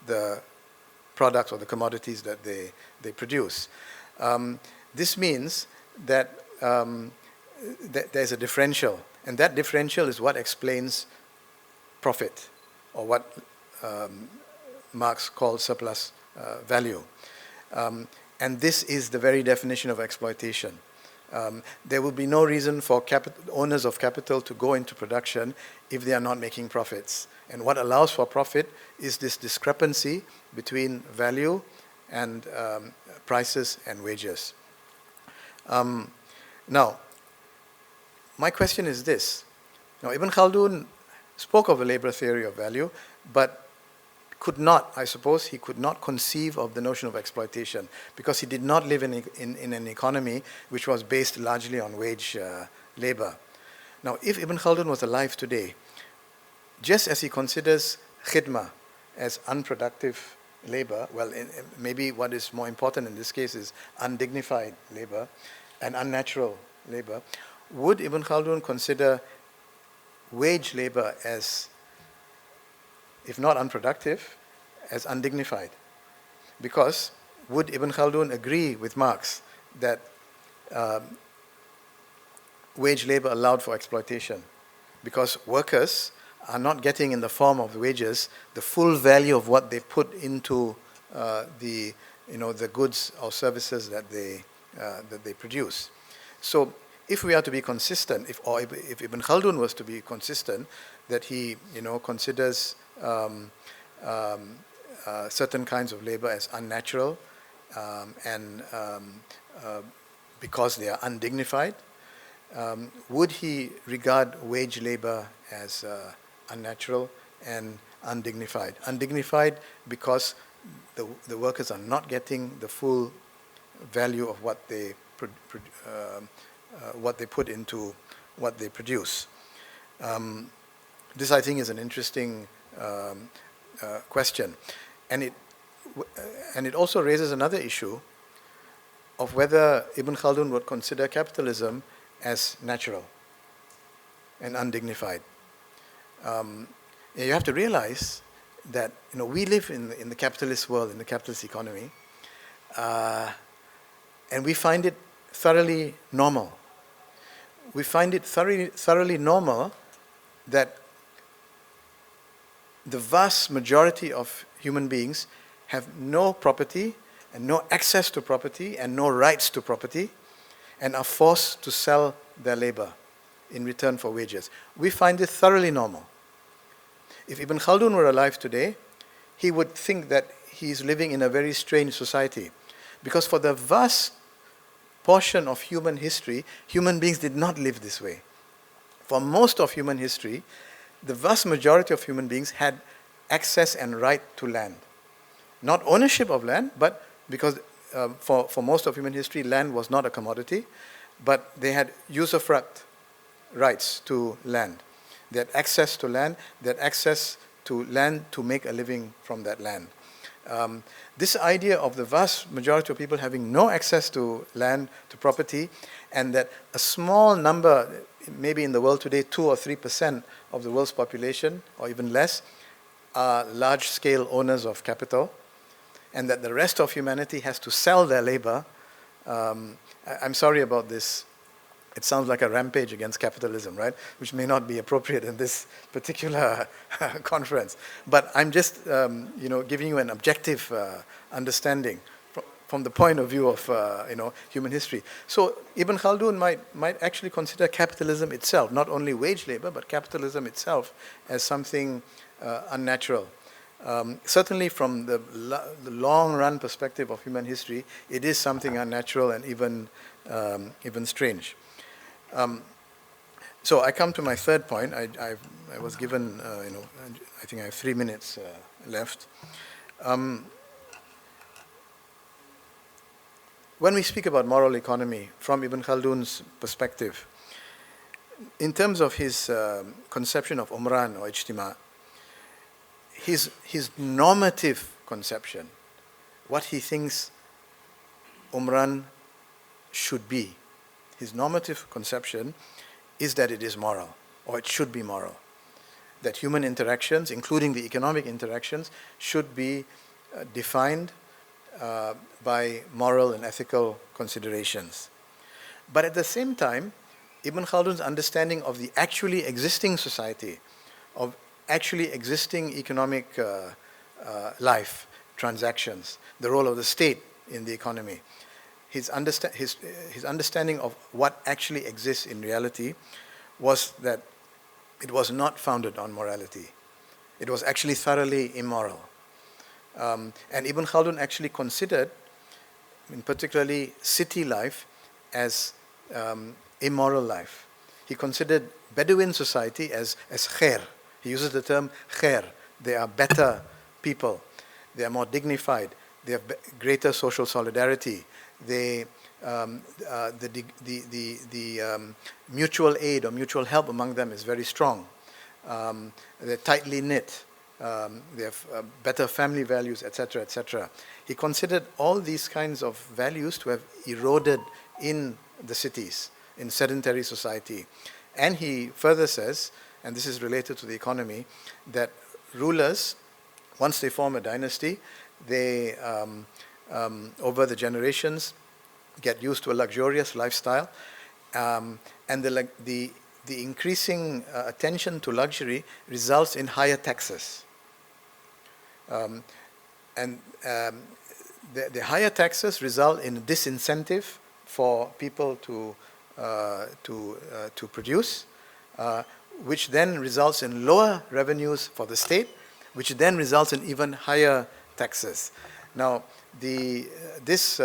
the products or the commodities that they produce. This means that, that there's a differential, and that differential is what explains profit, or what Marx called surplus value. And this is the very definition of exploitation. There will be no reason for owners of capital to go into production if they are not making profits. And what allows for profit is this discrepancy between value and prices and wages. Now, my question is this. Now, Ibn Khaldun spoke of a labor theory of value, but could not, I suppose, he could not conceive of the notion of exploitation because he did not live in an economy which was based largely on wage labor. Now, if Ibn Khaldun was alive today, just as he considers khidmah as unproductive labor, well, maybe what is more important in this case is undignified labor and unnatural labor, would Ibn Khaldun consider wage labor as, if not unproductive, as undignified? Because would Ibn Khaldun agree with Marx that wage labor allowed for exploitation? Because workers are not getting in the form of wages the full value of what they put into the goods or services that they produce. So if we are to be consistent, if Ibn Khaldun was to be consistent, that he considers certain kinds of labor as unnatural and because they are undignified, would he regard wage labor as unnatural and undignified? Undignified because the workers are not getting the full value of what they put into what they produce. This, I think, is an interesting question, and it also raises another issue of whether Ibn Khaldun would consider capitalism as natural and undignified. You have to realize that we live in the capitalist world, in the capitalist economy, and we find it thoroughly normal. We find it thoroughly normal that the vast majority of human beings have no property and no access to property and no rights to property and are forced to sell their labor in return for wages. We find it thoroughly normal. If Ibn Khaldun were alive today, he would think that he's living in a very strange society, because for the vast portion of human history, human beings did not live this way. For most of human history, the vast majority of human beings had access and right to land. Not ownership of land, but because for most of human history, land was not a commodity, but they had usufruct rights to land. They had access to land, they had access to land to make a living from that land. This idea of the vast majority of people having no access to land, to property, and that a small number, maybe in the world today 2 or 3% of the world's population, or even less, are large-scale owners of capital, and that the rest of humanity has to sell their labor I'm sorry about this. It sounds like a rampage against capitalism, right? Which may not be appropriate in this particular conference. But I'm just, giving you an objective understanding from the point of view of, human history. So Ibn Khaldun might actually consider capitalism itself, not only wage labor, but capitalism itself as something unnatural. Certainly from the long-run perspective of human history, it is something unnatural and even strange. So I come to my third point. I was given, I think I have 3 minutes left. When we speak about moral economy from Ibn Khaldun's perspective, in terms of his conception of umran or ijtima, his normative conception, what he thinks umran should be, his normative conception is that it is moral, or it should be moral. That human interactions, including the economic interactions, should be defined by moral and ethical considerations. But at the same time, Ibn Khaldun's understanding of the actually existing society, of actually existing economic life, transactions, the role of the state in the economy, his understanding of what actually exists in reality was that it was not founded on morality. It was actually thoroughly immoral. And Ibn Khaldun actually considered, in particularly city life, as immoral life. He considered Bedouin society as khair. He uses the term khair. They are better people. They are more dignified. They have greater social solidarity. The mutual aid or mutual help among them is very strong. They're tightly knit. They have better family values, etc., etc. He considered all these kinds of values to have eroded in the cities, in sedentary society. And he further says, and this is related to the economy, that rulers, once they form a dynasty, they, over the generations, get used to a luxurious lifestyle, and the increasing attention to luxury results in higher taxes. The higher taxes result in a disincentive for people to produce, which then results in lower revenues for the state, which then results in even higher taxes. Now, this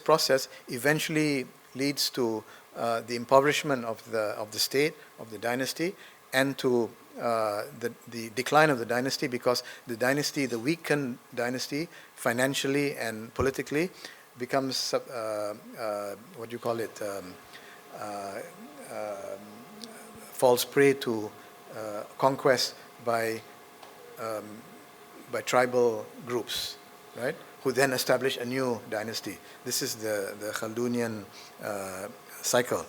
process eventually leads to the impoverishment of the state, of the dynasty, and to the decline of the dynasty, because the weakened dynasty, financially and politically, becomes falls prey to conquest by tribal groups, right? Who then establish a new dynasty. This is the Khaldunian cycle.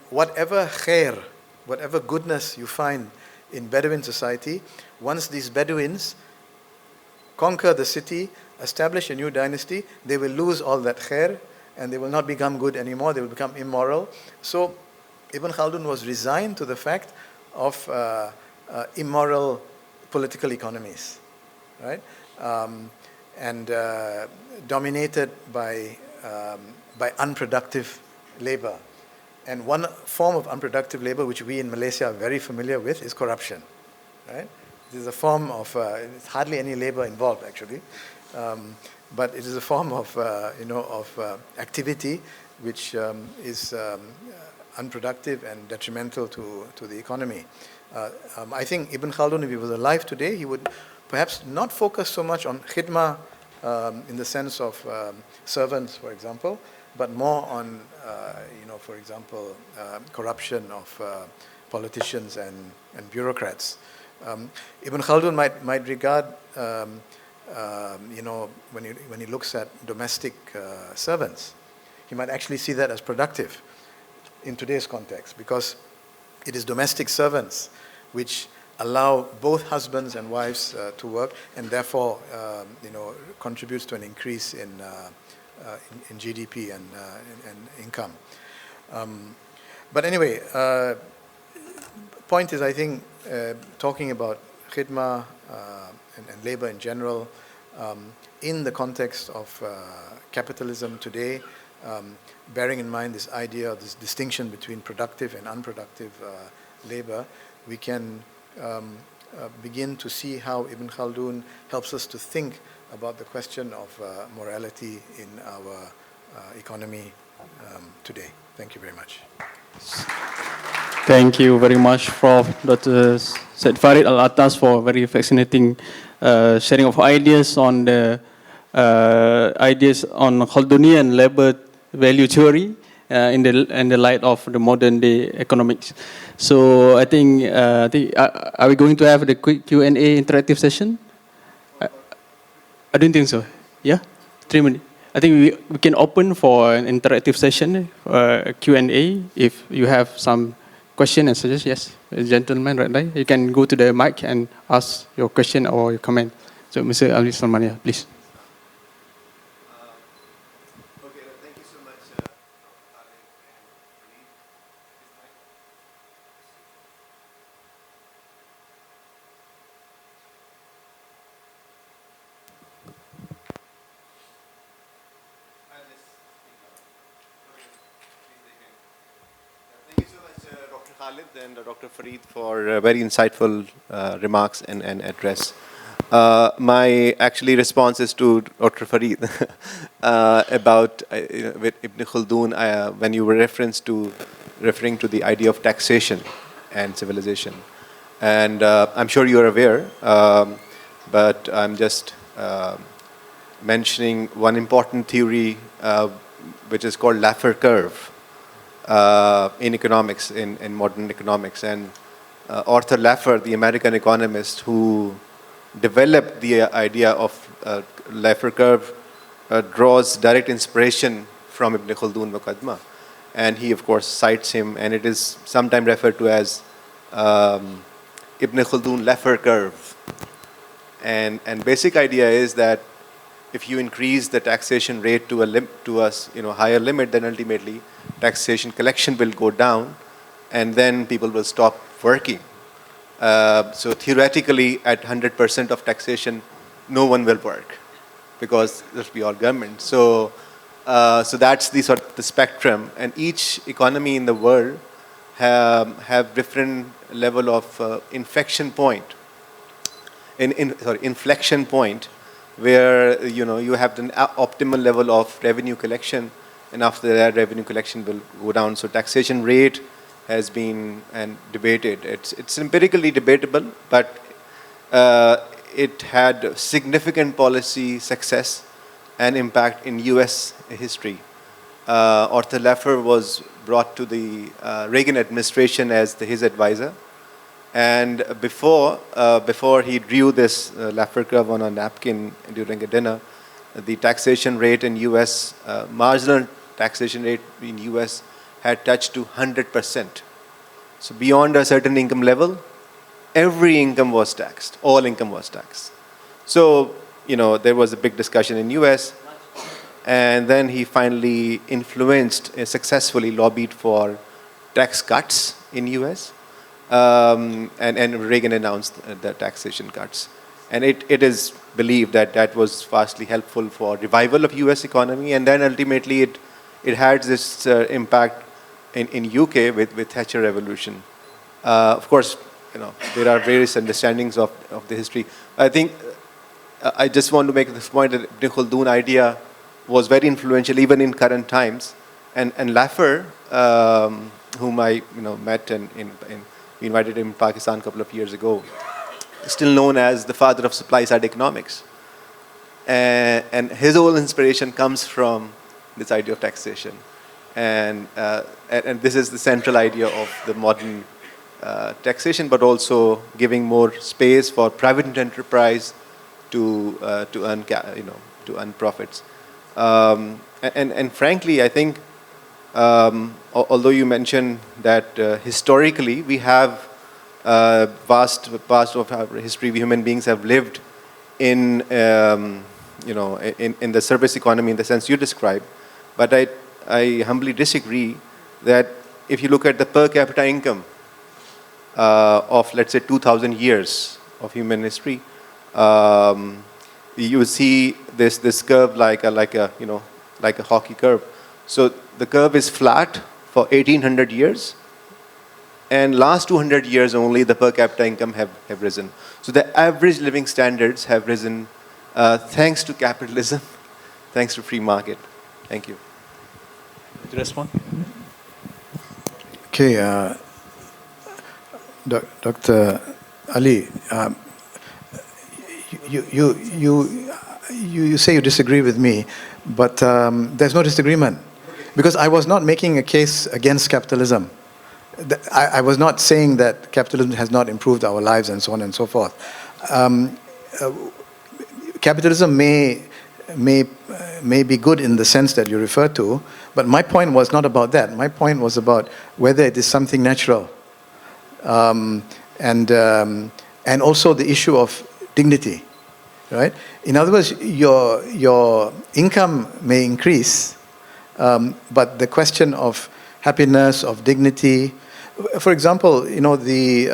Whatever khair, whatever goodness you find in Bedouin society, once these Bedouins conquer the city, establish a new dynasty, they will lose all that khair and they will not become good anymore, they will become immoral. So Ibn Khaldun was resigned to the fact of immoral political economies, right? And dominated by unproductive labor. And one form of unproductive labor, which we in Malaysia are very familiar with, is corruption, right? This is a form of, it's hardly any labor involved actually, but it is a form of, activity which is unproductive and detrimental to the economy. I think Ibn Khaldun, if he was alive today, he would perhaps not focus so much on khidmah in the sense of servants, for example, but more on, for example, corruption of politicians and bureaucrats. Ibn Khaldun might regard, when he looks at domestic servants, he might actually see that as productive in today's context, because it is domestic servants which allow both husbands and wives to work, and therefore, contributes to an increase in GDP and income. But anyway, point is, I think, talking about khidmah and labor in general, in the context of capitalism today, bearing in mind this idea of this distinction between productive and unproductive labor, we can begin to see how Ibn Khaldun helps us to think about the question of morality in our economy today. Thank you very much. Thank you very much, Prof. Dr. Said Farid Al-Attas, for very fascinating sharing of ideas on the Khaldunian labor value theory in the light of the modern day economics. So I think are we going to have the quick Q&A interactive session? I don't think so. Yeah, 3 minutes. I think we can open for an interactive session, Q&A. If you have some question and suggestions, yes, gentleman right there, you can go to the mic and ask your question or your comment. So, Mr. Ali Salmania, please. Okay, thank you so much. Thank you so much, Dr. Khalid and Dr. Farid, for very insightful remarks and address. My actually response is to Dr. Farid about with Ibn Khaldun when you were referring to the idea of taxation and civilization. And I'm sure you are aware, but I'm just mentioning one important theory which is called Laffer curve in economics, in modern economics. And Arthur Laffer, the American economist who developed the idea of Laffer curve, draws direct inspiration from Ibn Khaldun Muqaddimah. And he, of course, cites him, and it is sometimes referred to as Ibn Khaldun Laffer curve. And basic idea is that if you increase the taxation rate to a higher limit, then ultimately taxation collection will go down, and then people will stop working. So theoretically, at 100% of taxation, no one will work because there will be all government. So that's the sort of the spectrum, and each economy in the world have different level of inflection point, where you have the optimal level of revenue collection, and after that revenue collection will go down. So taxation rate has been debated. It's empirically debatable, but it had significant policy success and impact in U.S. history. Arthur Laffer was brought to the Reagan administration as his advisor. And before he drew this Laffer curve on a napkin during a dinner, the taxation rate in U.S., marginal taxation rate in U.S. had touched to 100%. So beyond a certain income level, every income was taxed. All income was taxed. So, there was a big discussion in U.S., and then he finally influenced, successfully lobbied for tax cuts in U.S., and Reagan announced the taxation cuts. And it is believed that was vastly helpful for revival of U.S. economy, and then ultimately it had this impact in UK with Thatcher revolution. Of course, there are various understandings of the history. I think I just want to make this point that Ibn Khaldun idea was very influential even in current times. And Laffer, whom I met and we invited him in Pakistan a couple of years ago, still known as the father of supply side economics. And his whole inspiration comes from this idea of taxation. And this is the central idea of the modern taxation, but also giving more space for private enterprise to earn profits. And frankly, I think, although you mentioned that historically we have vast of our history, we human beings have lived in, in the service economy in the sense you described. But I humbly disagree that if you look at the per capita income of, let's say, 2,000 years of human history, you see this curve like a hockey curve. So the curve is flat for 1,800 years, and last 200 years only the per capita income have risen. So the average living standards have risen thanks to capitalism, thanks to free market. Thank you. Would you respond? Okay, Dr. Ali, you say you disagree with me, but there's no disagreement, because I was not making a case against capitalism. I was not saying that capitalism has not improved our lives and so on and so forth. Capitalism may be good in the sense that you refer to, but my point was not about that. My point was about whether it is something natural, and also the issue of dignity, right? In other words, your income may increase, but the question of happiness, of dignity. For example, the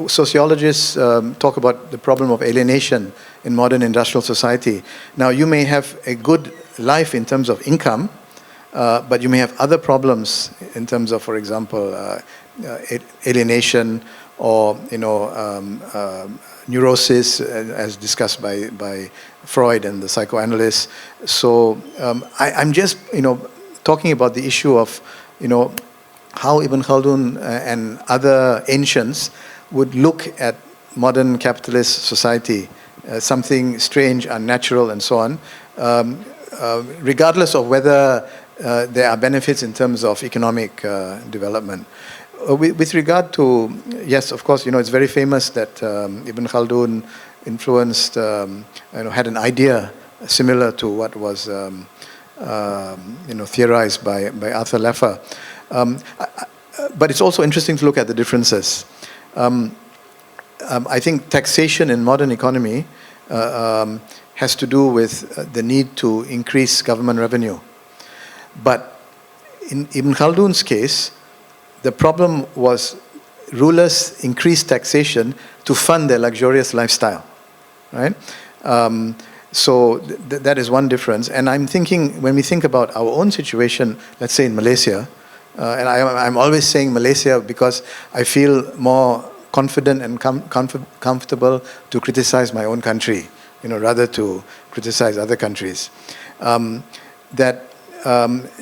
sociologists talk about the problem of alienation in modern industrial society. Now, you may have a good life in terms of income, but you may have other problems in terms of, for example, alienation or neurosis, as discussed by Freud and the psychoanalysts. So I'm just talking about the issue of how Ibn Khaldun and other ancients would look at modern capitalist society, something strange, unnatural, and so on, regardless of whether there are benefits in terms of economic development. With regard to, yes, of course, it's very famous that Ibn Khaldun influenced, had an idea similar to what was, theorized by Arthur Laffer. But it's also interesting to look at the differences. I think taxation in modern economy has to do with the need to increase government revenue. But in Ibn Khaldun's case, the problem was rulers increased taxation to fund their luxurious lifestyle, right? So that is one difference. And I'm thinking, when we think about our own situation, let's say in Malaysia, and I'm always saying Malaysia because I feel more confident and comfortable to criticize my own country, rather to criticize other countries.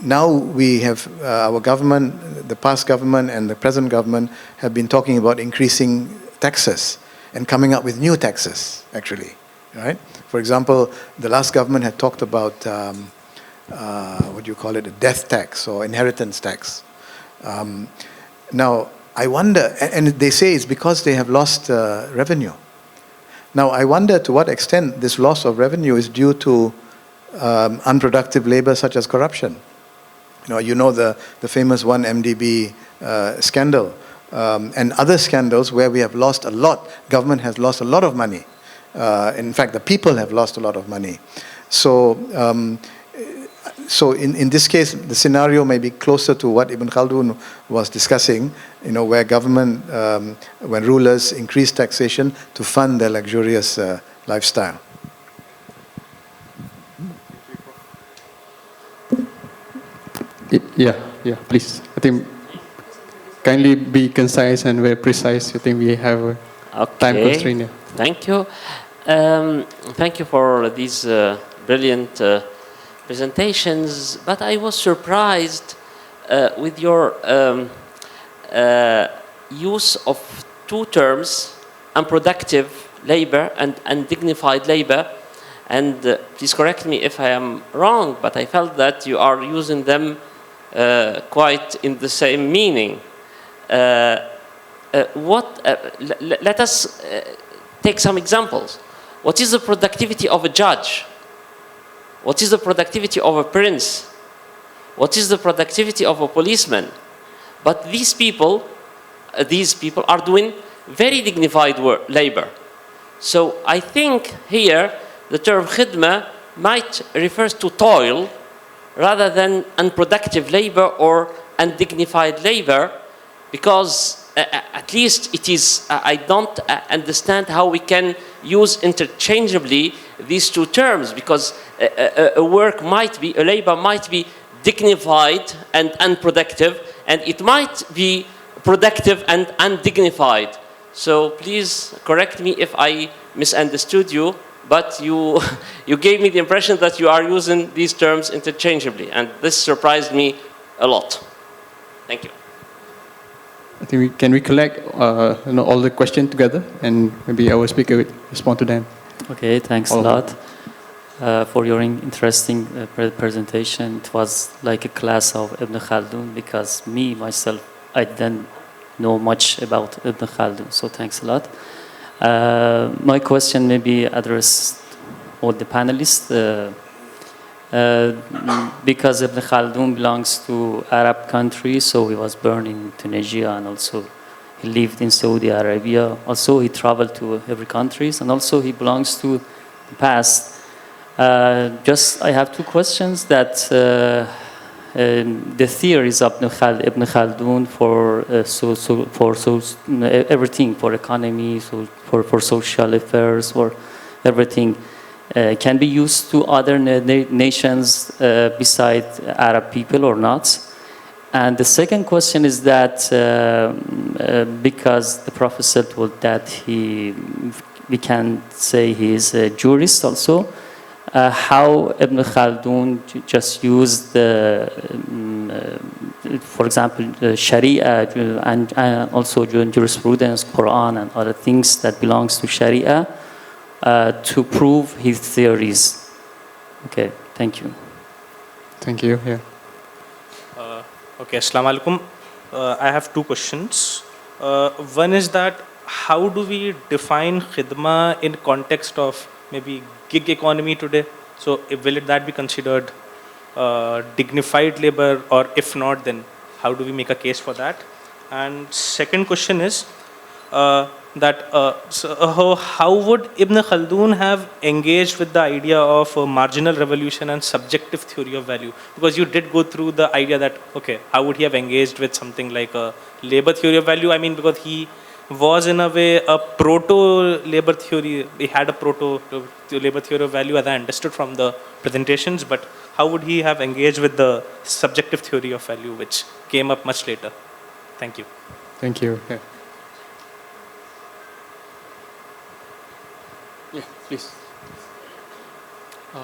Now we have our government, the past government and the present government have been talking about increasing taxes and coming up with new taxes, actually, right? For example, the last government had talked about a death tax or inheritance tax. Now, I wonder, and they say it's because they have lost revenue. Now, I wonder to what extent this loss of revenue is due to unproductive labor such as corruption. The famous 1MDB scandal and other scandals where we have lost a lot. Government has lost a lot of money. In fact, the people have lost a lot of money. So in this case, the scenario may be closer to what Ibn Khaldun was discussing, where government, when rulers increase taxation to fund their luxurious lifestyle. Yeah, please. I think kindly be concise and very precise. I think we have a time constraint. Yeah. Thank you. Thank you for these brilliant presentations. But I was surprised with your use of two terms, unproductive labor and undignified labor. And please correct me if I am wrong, but I felt that you are using them quite in the same meaning. Let us take some examples. What is the productivity of a judge? What is the productivity of a prince? What is the productivity of a policeman? But these people are doing very dignified labor. So I think here the term khidma might refer to toil rather than unproductive labor or undignified labor, because at least it is, I don't understand how we can use interchangeably these two terms, because a work might be, a labor might be dignified and unproductive, and it might be productive and undignified. So please correct me if I misunderstood you, but you gave me the impression that you are using these terms interchangeably, and this surprised me a lot. Thank you. I think can we collect all the questions together, and maybe our speaker would respond to them. Okay, thanks a lot for your interesting presentation. It was like a class of Ibn Khaldun, because myself, I didn't know much about Ibn Khaldun, so thanks a lot. My question may be addressed all the panelists. Because Ibn Khaldun belongs to Arab country, so he was born in Tunisia, and also he lived in Saudi Arabia. Also, he traveled to every countries, and also he belongs to the past. Just I have two questions. That the theories of Ibn Khaldun for everything, for economy, for social affairs, for everything, can be used to other nations besides Arab people or not? And the second question is that because the Prophet said that we can say he is a jurist also, how Ibn Khaldun just used for example, Sharia and also jurisprudence, Quran and other things that belongs to Sharia to prove his theories. Okay, thank you. Thank you. Yeah. Okay, Assalamu alaikum. I have two questions. One is that how do we define khidma in context of maybe gig economy today? So will that be considered dignified labor, or if not, then how do we make a case for that? And second question is how would Ibn Khaldun have engaged with the idea of marginal revolution and subjective theory of value? Because you did go through the idea that, okay, how would he have engaged with something like a labor theory of value? I mean, because he was in a way a proto-labor theory. He had a proto-labor theory of value, as I understood from the presentations, but how would he have engaged with the subjective theory of value, which came up much later? Thank you. Thank you. Yeah. Yeah, please.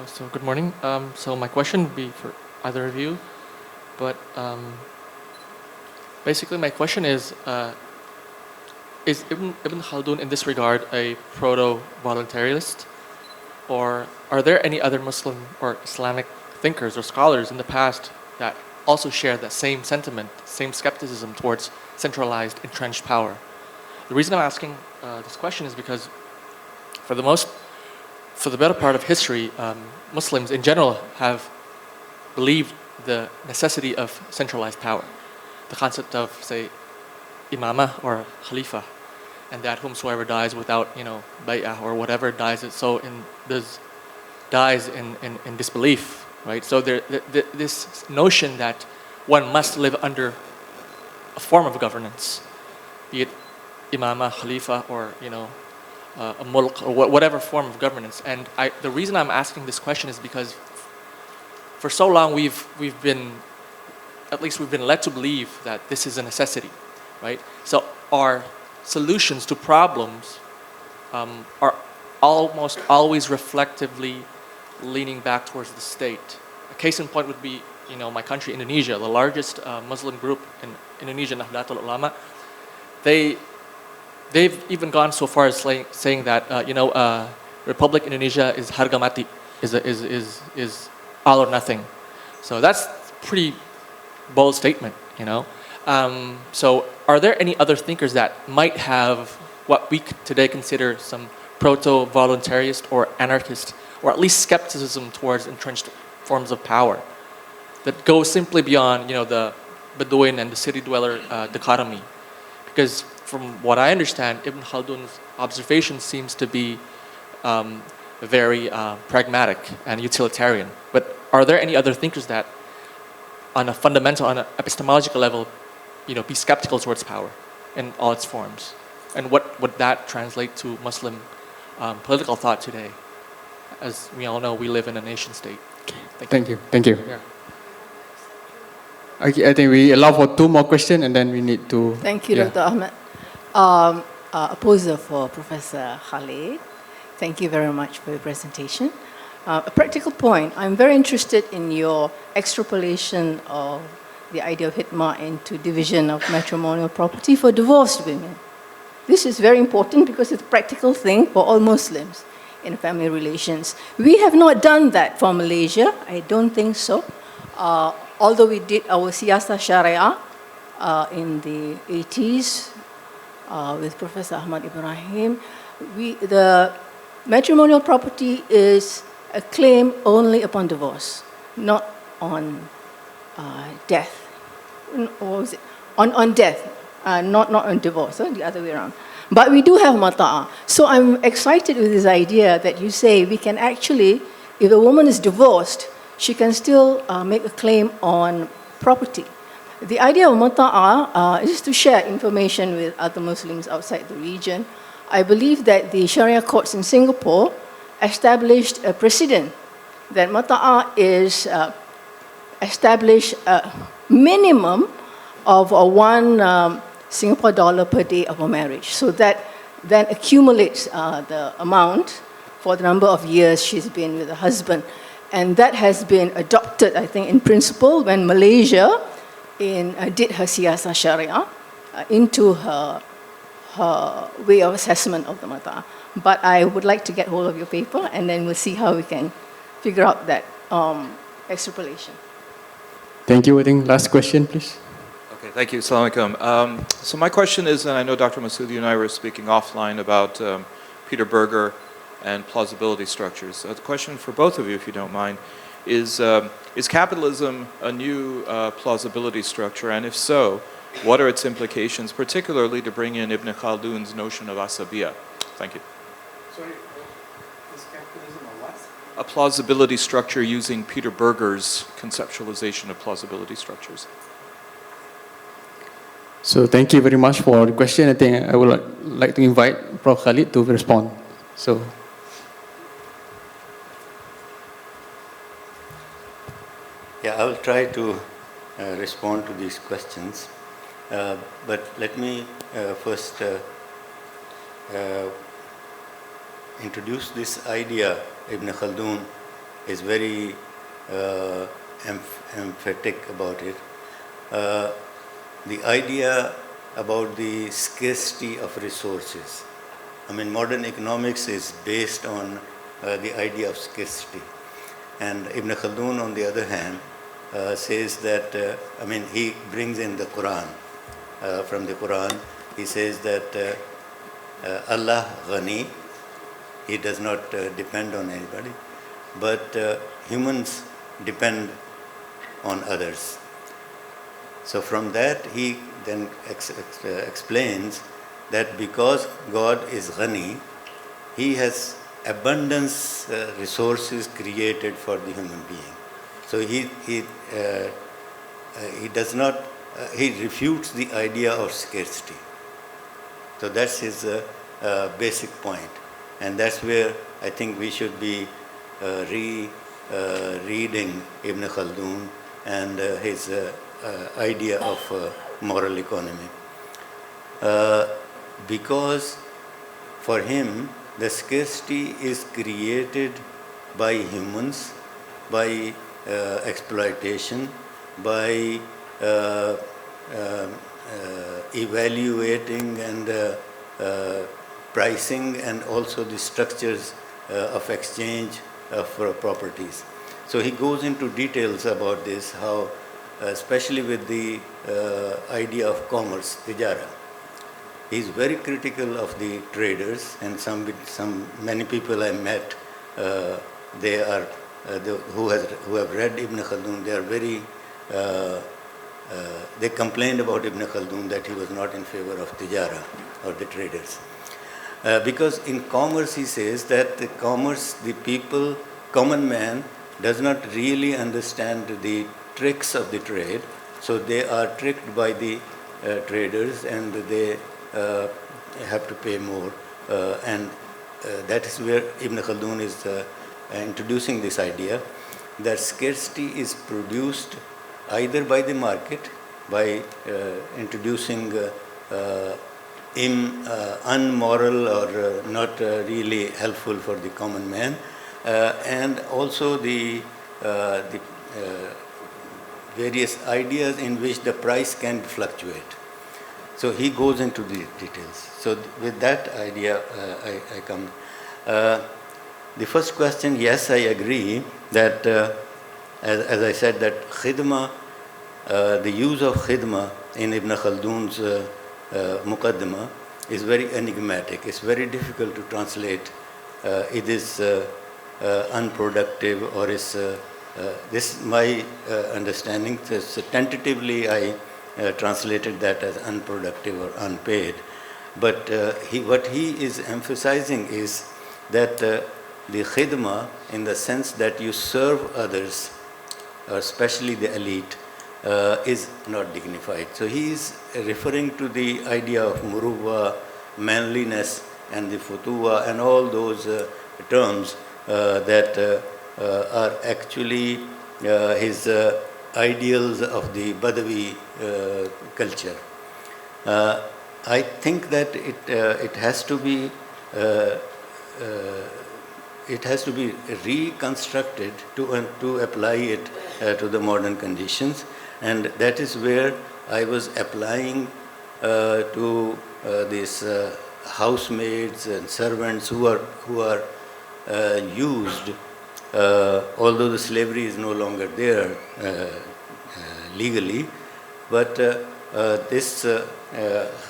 So good morning. So my question would be for either of you, but basically my question is Ibn Khaldun in this regard a proto-voluntarist, or are there any other Muslim or Islamic thinkers or scholars in the past that also share that same sentiment, same skepticism towards centralized, entrenched power? The reason I'm asking this question is because for the better part of history, Muslims in general have believed the necessity of centralized power, the concept of, say, imamah or khalifa, and that whomsoever dies without, bay'ah or whatever dies in disbelief, right? So this notion that one must live under a form of governance, be it imamah, khalifa, or a mulk, or whatever form of governance. And the reason I'm asking this question is because for so long we've been led to believe that this is a necessity, right? So our solutions to problems are almost always reflectively leaning back towards the state. A case in point would be, my country, Indonesia, the largest Muslim group in Indonesia, Nahdlatul Ulama. They've even gone so far as saying that Republic Indonesia is harga mati, is all or nothing. So that's a pretty bold statement, So are there any other thinkers that might have what we today consider some proto-voluntarist or anarchist, or at least skepticism towards entrenched forms of power that go simply beyond, the Bedouin and the city dweller dichotomy? Because from what I understand, Ibn Khaldun's observation seems to be very pragmatic and utilitarian. But are there any other thinkers that, on a fundamental, on an epistemological level, be skeptical towards power in all its forms? And what would that translate to Muslim political thought today? As we all know, we live in a nation state. Thank you. Thank you. Yeah. Okay, I think we allow for 2 more questions and then we need to... Thank you, yeah. Dr. Ahmed. Opposer for Professor Khalid. Thank you very much for your presentation. A practical point, I'm very interested in your extrapolation of the idea of hidmah into division of matrimonial property for divorced women. This is very important because it's a practical thing for all Muslims in family relations. We have not done that for Malaysia. I don't think so. Although we did our Siyasah Sharia in the 80s with Professor Ahmad Ibrahim, the matrimonial property is a claim only upon divorce, not on death. Or was it? On death, not on divorce, the other way around. But we do have mata'ah. So I'm excited with this idea that you say we can actually, if a woman is divorced, she can still make a claim on property. The idea of mata'ah is to share information with other Muslims outside the region. I believe that the Sharia courts in Singapore established a precedent that mata'ah is established a minimum of $1 Singapore dollar per day of a marriage. So that then accumulates the amount for the number of years she's been with her husband. And that has been adopted, I think, in principle when Malaysia did her Siyasah Sharia into her way of assessment of the mata'ah. But I would like to get hold of your paper and then we'll see how we can figure out that extrapolation. Thank you. I think last question, please. Okay, thank you. Assalamu alaikum. So my question is, and I know Dr. Masood, you and I were speaking offline about Peter Berger and plausibility structures. So the question for both of you, if you don't mind, is capitalism a new plausibility structure? And if so, what are its implications, particularly to bring in Ibn Khaldun's notion of asabiyya? Thank you. Sorry, is capitalism a what? A plausibility structure using Peter Berger's conceptualization of plausibility structures. So thank you very much for the question. I think I would like to invite Prof. Khalid to respond. So. Yeah, I will try to respond to these questions. But let me first introduce this idea. Ibn Khaldun is very emphatic about it. The idea about the scarcity of resources. I mean, modern economics is based on the idea of scarcity. And Ibn Khaldun, on the other hand, says that, he brings in the Quran. From the Quran, he says that Allah Ghani, He does not depend on anybody, but humans depend on others. So from that, he then explains that because God is Ghani, He has abundance resources created for the human being. So he does not, he refutes the idea of scarcity. So that's his basic point. And that's where I think we should be reading Ibn Khaldun and his idea of moral economy. Because for him, the scarcity is created by humans, by exploitation, by evaluating and pricing, and also the structures of exchange of properties. So he goes into details about this, how especially with the idea of commerce, tijara. He's very critical of the traders, and many people I met, they are who have read Ibn Khaldun. They are very they complained about Ibn Khaldun that he was not in favor of tijara or the traders. Because in commerce, he says that the commerce, the people, common man, does not really understand the tricks of the trade. So they are tricked by the traders, and they have to pay more. And that is where Ibn Khaldun is introducing this idea that scarcity is produced either by the market, by introducing unmoral or not really helpful for the common man, and also the various ideas in which the price can fluctuate. So he goes into the details. So with that idea, I come. The first question, yes, I agree that, as I said, that khidma, the use of khidma in Ibn Khaldun's Muqaddimah is very enigmatic. It's very difficult to translate. It is unproductive, or is this my understanding. So tentatively, I translated that as unproductive or unpaid. But what he is emphasizing is that the khidma, in the sense that you serve others, especially the elite, is not dignified. So he is referring to the idea of muruwa, manliness, and the futuwa, and all those terms that are actually his ideals of the Badawi culture. I think that it has to be reconstructed to apply it to the modern conditions, and that is where I was applying to these housemaids and servants who are used, although the slavery is no longer there legally, but this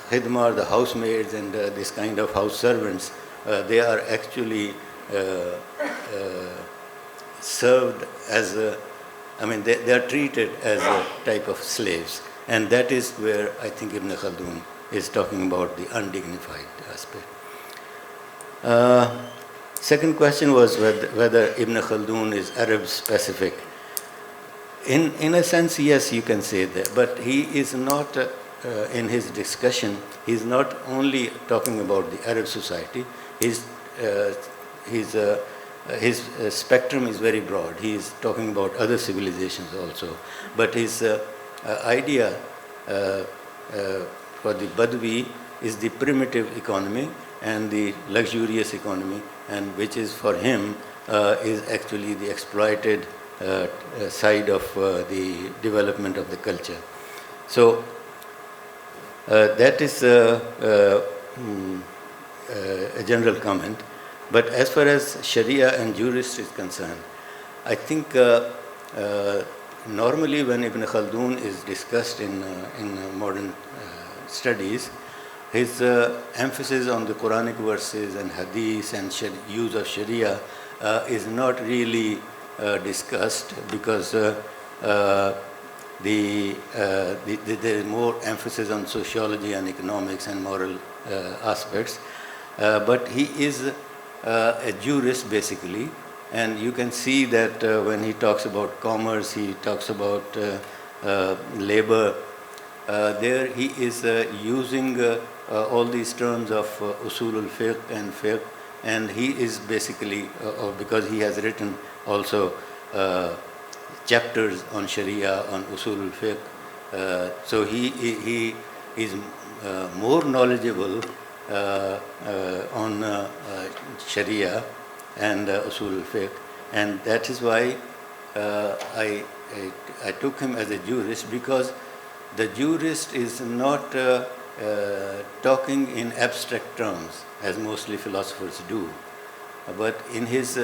khidma, the housemaids and this kind of house servants, they are actually served as they are treated as a type of slaves, and that is where I think Ibn Khaldun is talking about the undignified aspect. Second question was whether Ibn Khaldun is Arab specific. In a sense, yes, you can say that, but he is not, in his discussion, he is not only talking about the Arab society. His spectrum is very broad. He is talking about other civilizations also. But his idea for the Badawi is the primitive economy and the luxurious economy, and which is for him is actually the exploited side of the development of the culture. So that is a general comment. But as far as Sharia and jurist is concerned, I think normally when Ibn Khaldun is discussed in modern studies, his emphasis on the Quranic verses and hadith and use of Sharia is not really discussed, because there is more emphasis on sociology and economics and moral aspects. But he is a jurist basically, and you can see that when he talks about commerce, he talks about labor. There he is using all these terms of usul al-fiqh and fiqh, and he is basically, because he has written also chapters on Sharia, on usul al-fiqh, so he is more knowledgeable on Sharia and usul al-fiqh, and that is why I took him as a jurist, because the jurist is not talking in abstract terms as mostly philosophers do, but in his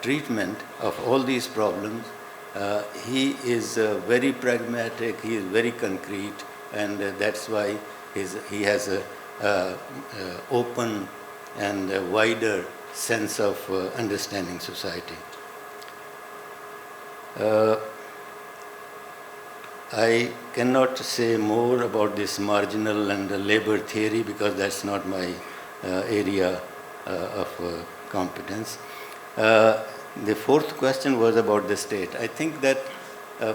treatment of all these problems, he is very pragmatic, he is very concrete, and that's why he has a open and a wider sense of understanding society. I cannot say more about this marginal and labor theory because that's not my area of competence. The fourth question was about the state. I think that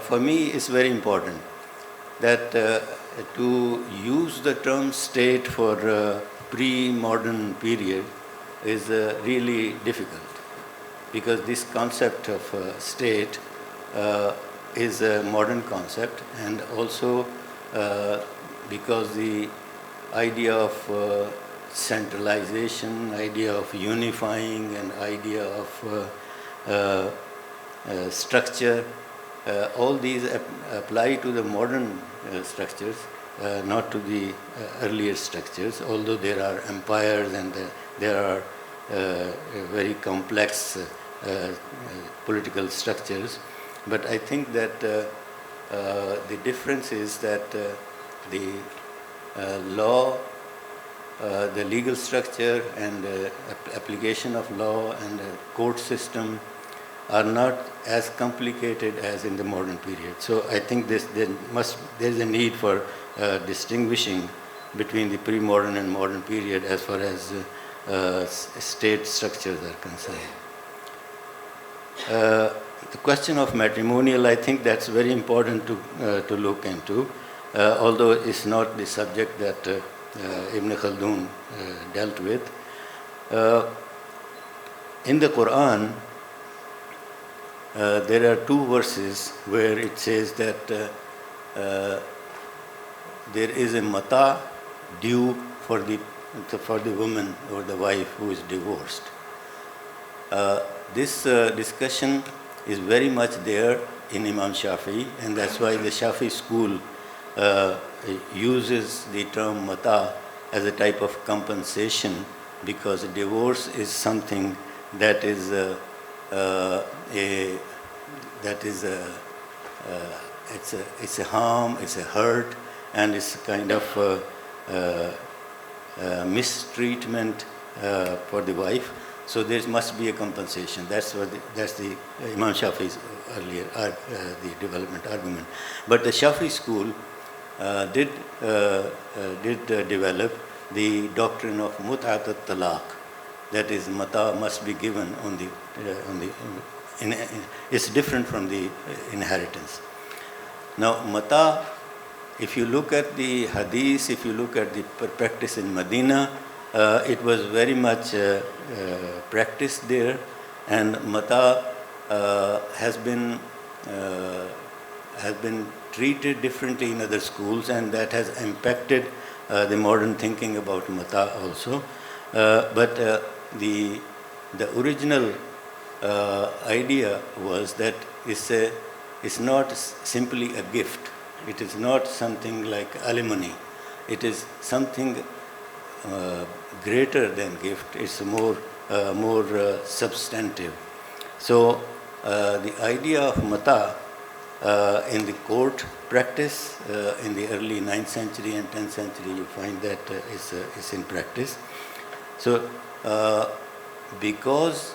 for me it's very important that to use the term state for pre-modern period is really difficult because this concept of state is a modern concept, and also because the idea of centralization, idea of unifying, and idea of structure, all these apply to the modern structures, not to the earlier structures, although there are empires and there are very complex political structures. But I think that the difference is that the law, the legal structure and application of law and the court system are not as complicated as in the modern period. So I think there is a need for distinguishing between the pre-modern and modern period as far as state structures are concerned. The question of matrimonial, I think that's very important to look into, although it's not the subject that Ibn Khaldun dealt with. In the Quran, there are two verses where it says that there is a mata due for the woman or the wife who is divorced. This discussion is very much there in Imam Shafi'i, and that's why the Shafi'i school uses the term mata as a type of compensation, because divorce is something that is it's a harm, it's a hurt, and it's a kind of mistreatment for the wife. So there must be a compensation. That's the Imam Shafi'i's earlier the development argument. But the Shafi'i school did develop the doctrine of mut'at al-talaq. That is, mata must be given on the it's different from the inheritance. Now, mata, if you look at the hadith, if you look at the practice in Medina, it was very much practiced there, and mata has been treated differently in other schools, and that has impacted the modern thinking about mata also. But the original idea was that it's not simply a gift. It is not something like alimony. It is something greater than gift. It's more substantive. So the idea of mata in the court practice in the early 9th century and 10th century, you find that is in practice. So because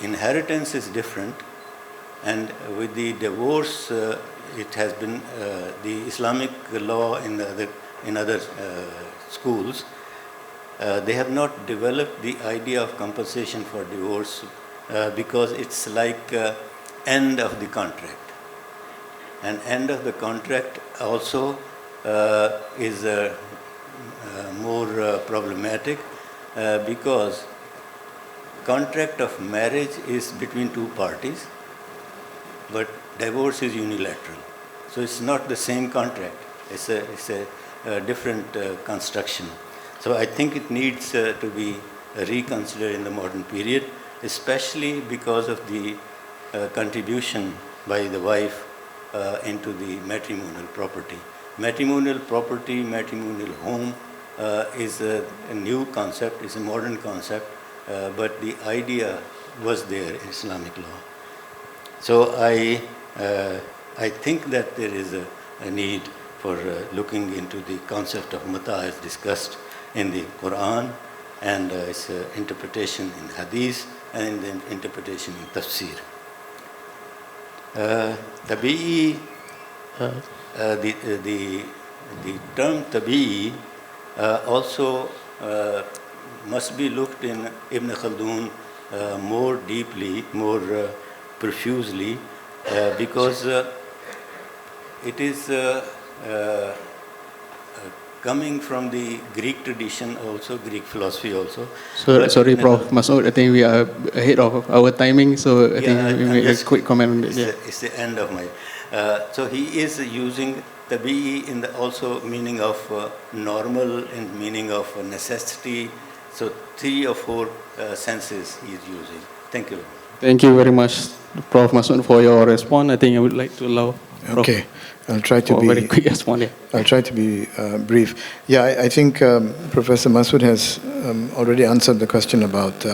inheritance is different, and with the divorce, it has been the Islamic law in other schools. They have not developed the idea of compensation for divorce because it's like end of the contract. And end of the contract also is more problematic because contract of marriage is between two parties, but divorce is unilateral. So it's not the same contract. It's a different construction. So I think it needs to be reconsidered in the modern period, especially because of the contribution by the wife into the matrimonial property. Matrimonial property, matrimonial home is a new concept, is a modern concept, but the idea was there in Islamic law. So I think that there is a need for looking into the concept of mata as discussed in the Quran, and its interpretation in Hadith, and in the interpretation in Tafsir. Tabi'i The term tabi'i also must be looked in Ibn Khaldun more deeply, more profusely, because it is coming from the Greek tradition also, Greek philosophy also. So, sorry, Prof. Masood, I think we are ahead of our timing, so I think we make a quick comment on it. It's the end of my... so he is using tabi'i in the also meaning of normal and meaning of necessity. So 3 or 4 senses he is using. Thank you. Thank you very much, Prof. Masood, for your response. I think I would like to allow Prof. Okay, I'll try to be very quick response. Yeah. I'll try to be brief. Yeah, I think Professor Masood has already answered the question about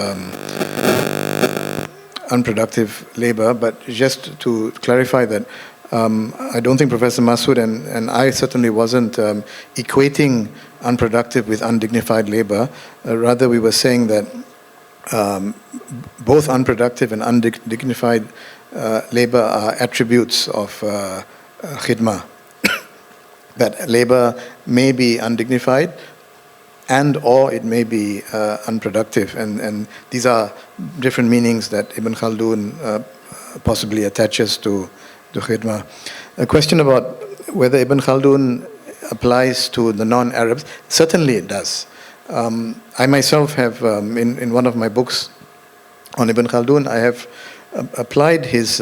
unproductive labor, but just to clarify that I don't think Professor Masood and I certainly wasn't equating unproductive with undignified labor. Rather, we were saying that both unproductive and undignified labor are attributes of khidmah. That labor may be undignified and or it may be unproductive. And these are different meanings that Ibn Khaldun possibly attaches to khidmah. A question about whether Ibn Khaldun applies to the non-Arabs, certainly it does. I myself have, in one of my books on Ibn Khaldun, I have applied his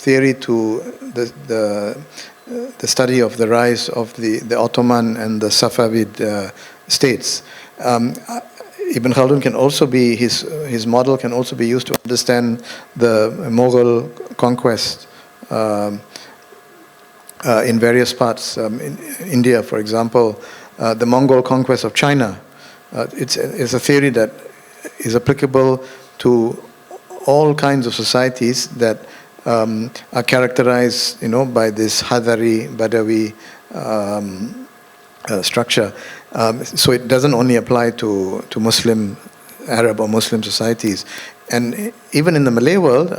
theory to the study of the rise of the Ottoman and the Safavid states. Ibn Khaldun can also be, his model can also be used to understand the Mughal conquest in various parts. In India, for example, the Mongol conquest of China. It's a theory that is applicable to all kinds of societies that are characterized, by this Hadari, Badawi structure. So it doesn't only apply to Muslim, Arab or Muslim societies. And even in the Malay world,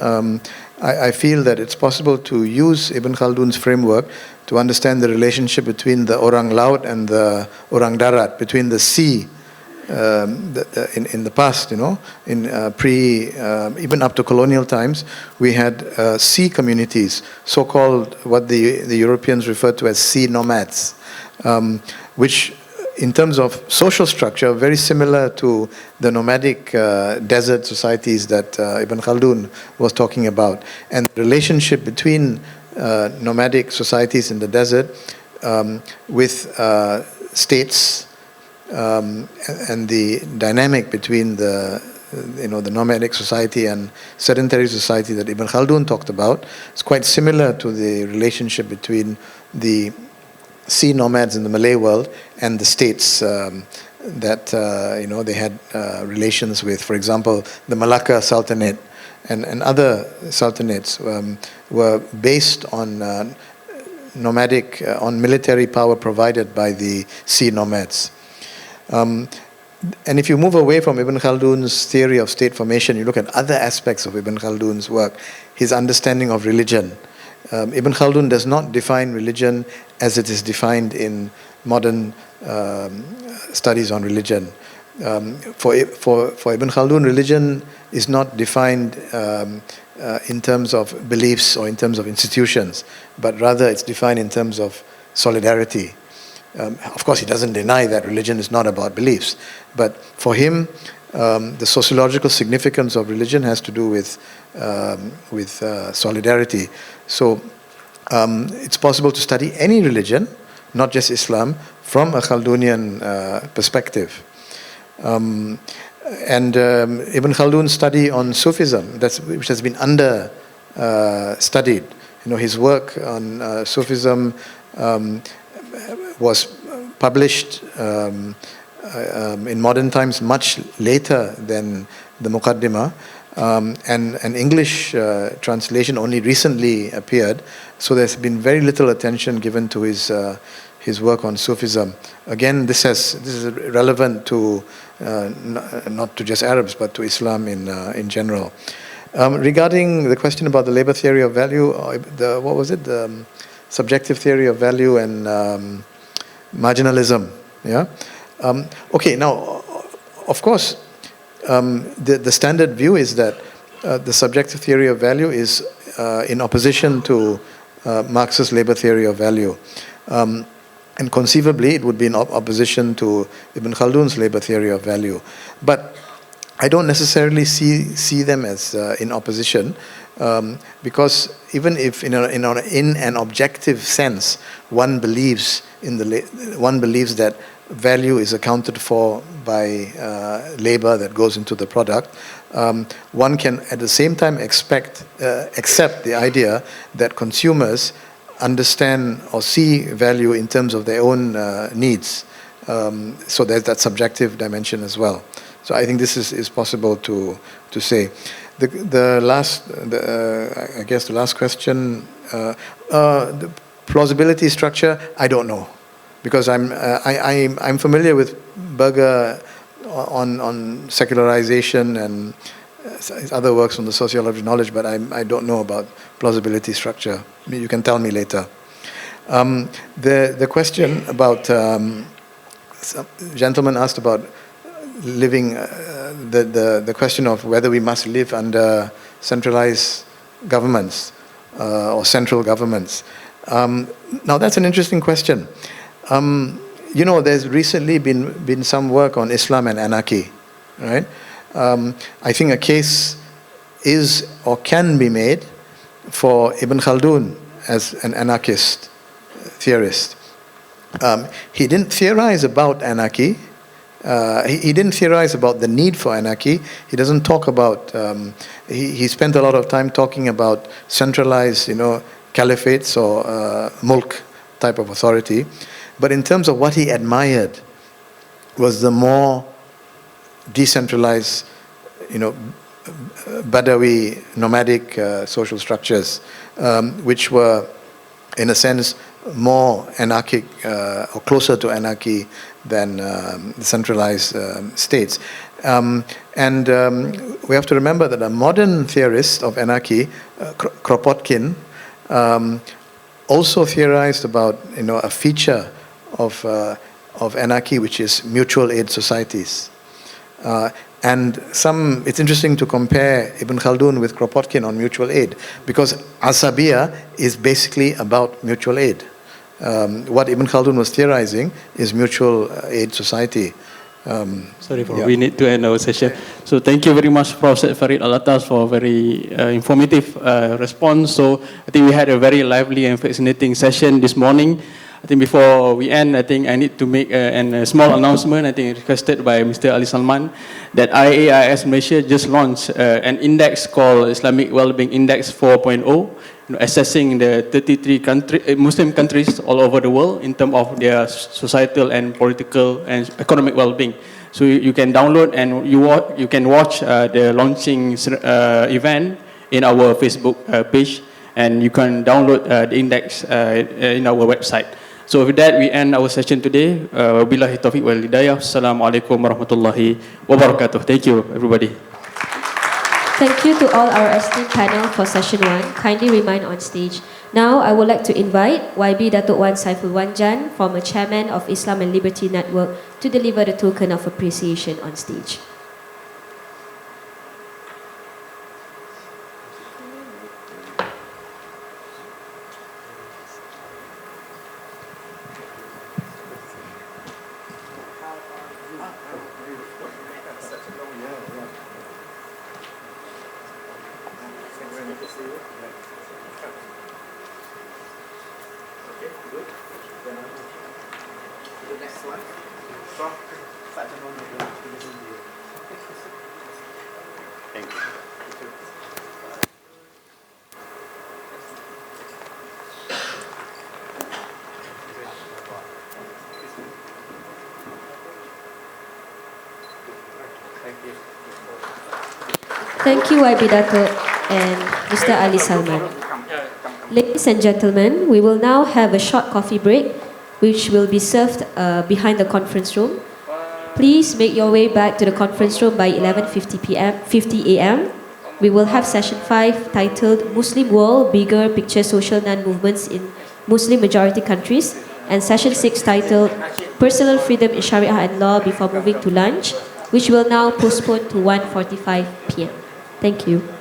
I feel that it's possible to use Ibn Khaldun's framework to understand the relationship between the Orang Laut and the Orang Darat, between the sea, in the past, in even up to colonial times, we had sea communities, so-called what the Europeans referred to as sea nomads, which in terms of social structure, very similar to the nomadic desert societies that Ibn Khaldun was talking about. And the relationship between nomadic societies in the desert with states, and the dynamic between the nomadic society and sedentary society that Ibn Khaldun talked about is quite similar to the relationship between the sea nomads in the Malay world and the states that they had relations with. For example, the Malacca Sultanate and other sultanates were based on nomadic, on military power provided by the sea nomads. And if you move away from Ibn Khaldun's theory of state formation, you look at other aspects of Ibn Khaldun's work, his understanding of religion. Ibn Khaldun does not define religion as it is defined in modern studies on religion. For Ibn Khaldun, religion is not defined in terms of beliefs or in terms of institutions, but rather it's defined in terms of solidarity. Of course, he doesn't deny that religion is not about beliefs, but for him, the sociological significance of religion has to do with solidarity. So it's possible to study any religion, not just Islam, from a Khaldunian perspective. And Ibn Khaldun's study on Sufism, which has been studied. His work on Sufism was published in modern times much later than the Muqaddimah, and an English translation only recently appeared, so there's been very little attention given to his work on Sufism. Again, this is relevant to not to just Arabs but to Islam in general. Regarding the question about the labor theory of value, what was it? The subjective theory of value and marginalism. Yeah. Okay. Now, of course, the standard view is that the subjective theory of value is in opposition to Marx's labor theory of value. And conceivably, it would be in opposition to Ibn Khaldun's labor theory of value. But I don't necessarily see them as in opposition, because even if in an objective sense, one believes that value is accounted for by labor that goes into the product, one can at the same time accept the idea that consumers understand or see value in terms of their own needs. So there's that subjective dimension as well. So I think this is possible to say. The last question, the plausibility structure, I don't know, because I'm familiar with Berger on secularization and his other works on the sociology of knowledge, but I don't know about plausibility structure. You can tell me later. The question about some gentleman asked about living, the question of whether we must live under centralized governments or central governments. Now that's an interesting question. There's recently been some work on Islam and anarchy, right? I think a case is or can be made for Ibn Khaldun as an anarchist theorist. He didn't theorize about anarchy. He didn't theorize about the need for anarchy. He doesn't talk about, he spent a lot of time talking about centralized, caliphates or mulk type of authority. But in terms of what he admired was the more decentralized, Badawi, nomadic social structures, which were, in a sense, more anarchic or closer to anarchy than the centralized states. And we have to remember that a modern theorist of anarchy, Kropotkin, also theorized about a feature of anarchy, which is mutual aid societies. And it's interesting to compare Ibn Khaldun with Kropotkin on mutual aid, because Asabiya is basically about mutual aid. What Ibn Khaldun was theorizing is mutual aid society. We need to end our session. So thank you very much, Professor Farid Alatas, for a very informative response. So I think we had a very lively and fascinating session this morning. I think before we end, I think I need to make a small announcement, I think requested by Mr. Ali Salman, that IAIS Malaysia just launched an index called Islamic Wellbeing Index 4.0, assessing the 33 Muslim countries all over the world in terms of their societal and political and economic well-being. So you can download and you can watch the launching event in our Facebook page, and you can download the index in our website. So with that, we end our session today. Wabillahi taufiq wal hidayah. Assalamualaikum warahmatullahi wabarakatuh. Thank you, everybody. Thank you to all our esteemed panel for session 1. Kindly remain on stage. Now, I would like to invite YB Datuk Wan Saiful Wanjan, former chairman of Islam and Liberty Network, to deliver the token of appreciation on stage. Thank you, YB Datuk and Mr. Ali Salman. Ladies and gentlemen, we will now have a short coffee break, which will be served behind the conference room. Please make your way back to the conference room by 11:50 a.m. We will have session 5 titled Muslim World, Bigger Picture Social Non-Movements in Muslim Majority Countries, and session 6 titled Personal Freedom in Sharia and Law before moving to lunch, which will now postpone to 1:45 p.m. Thank you.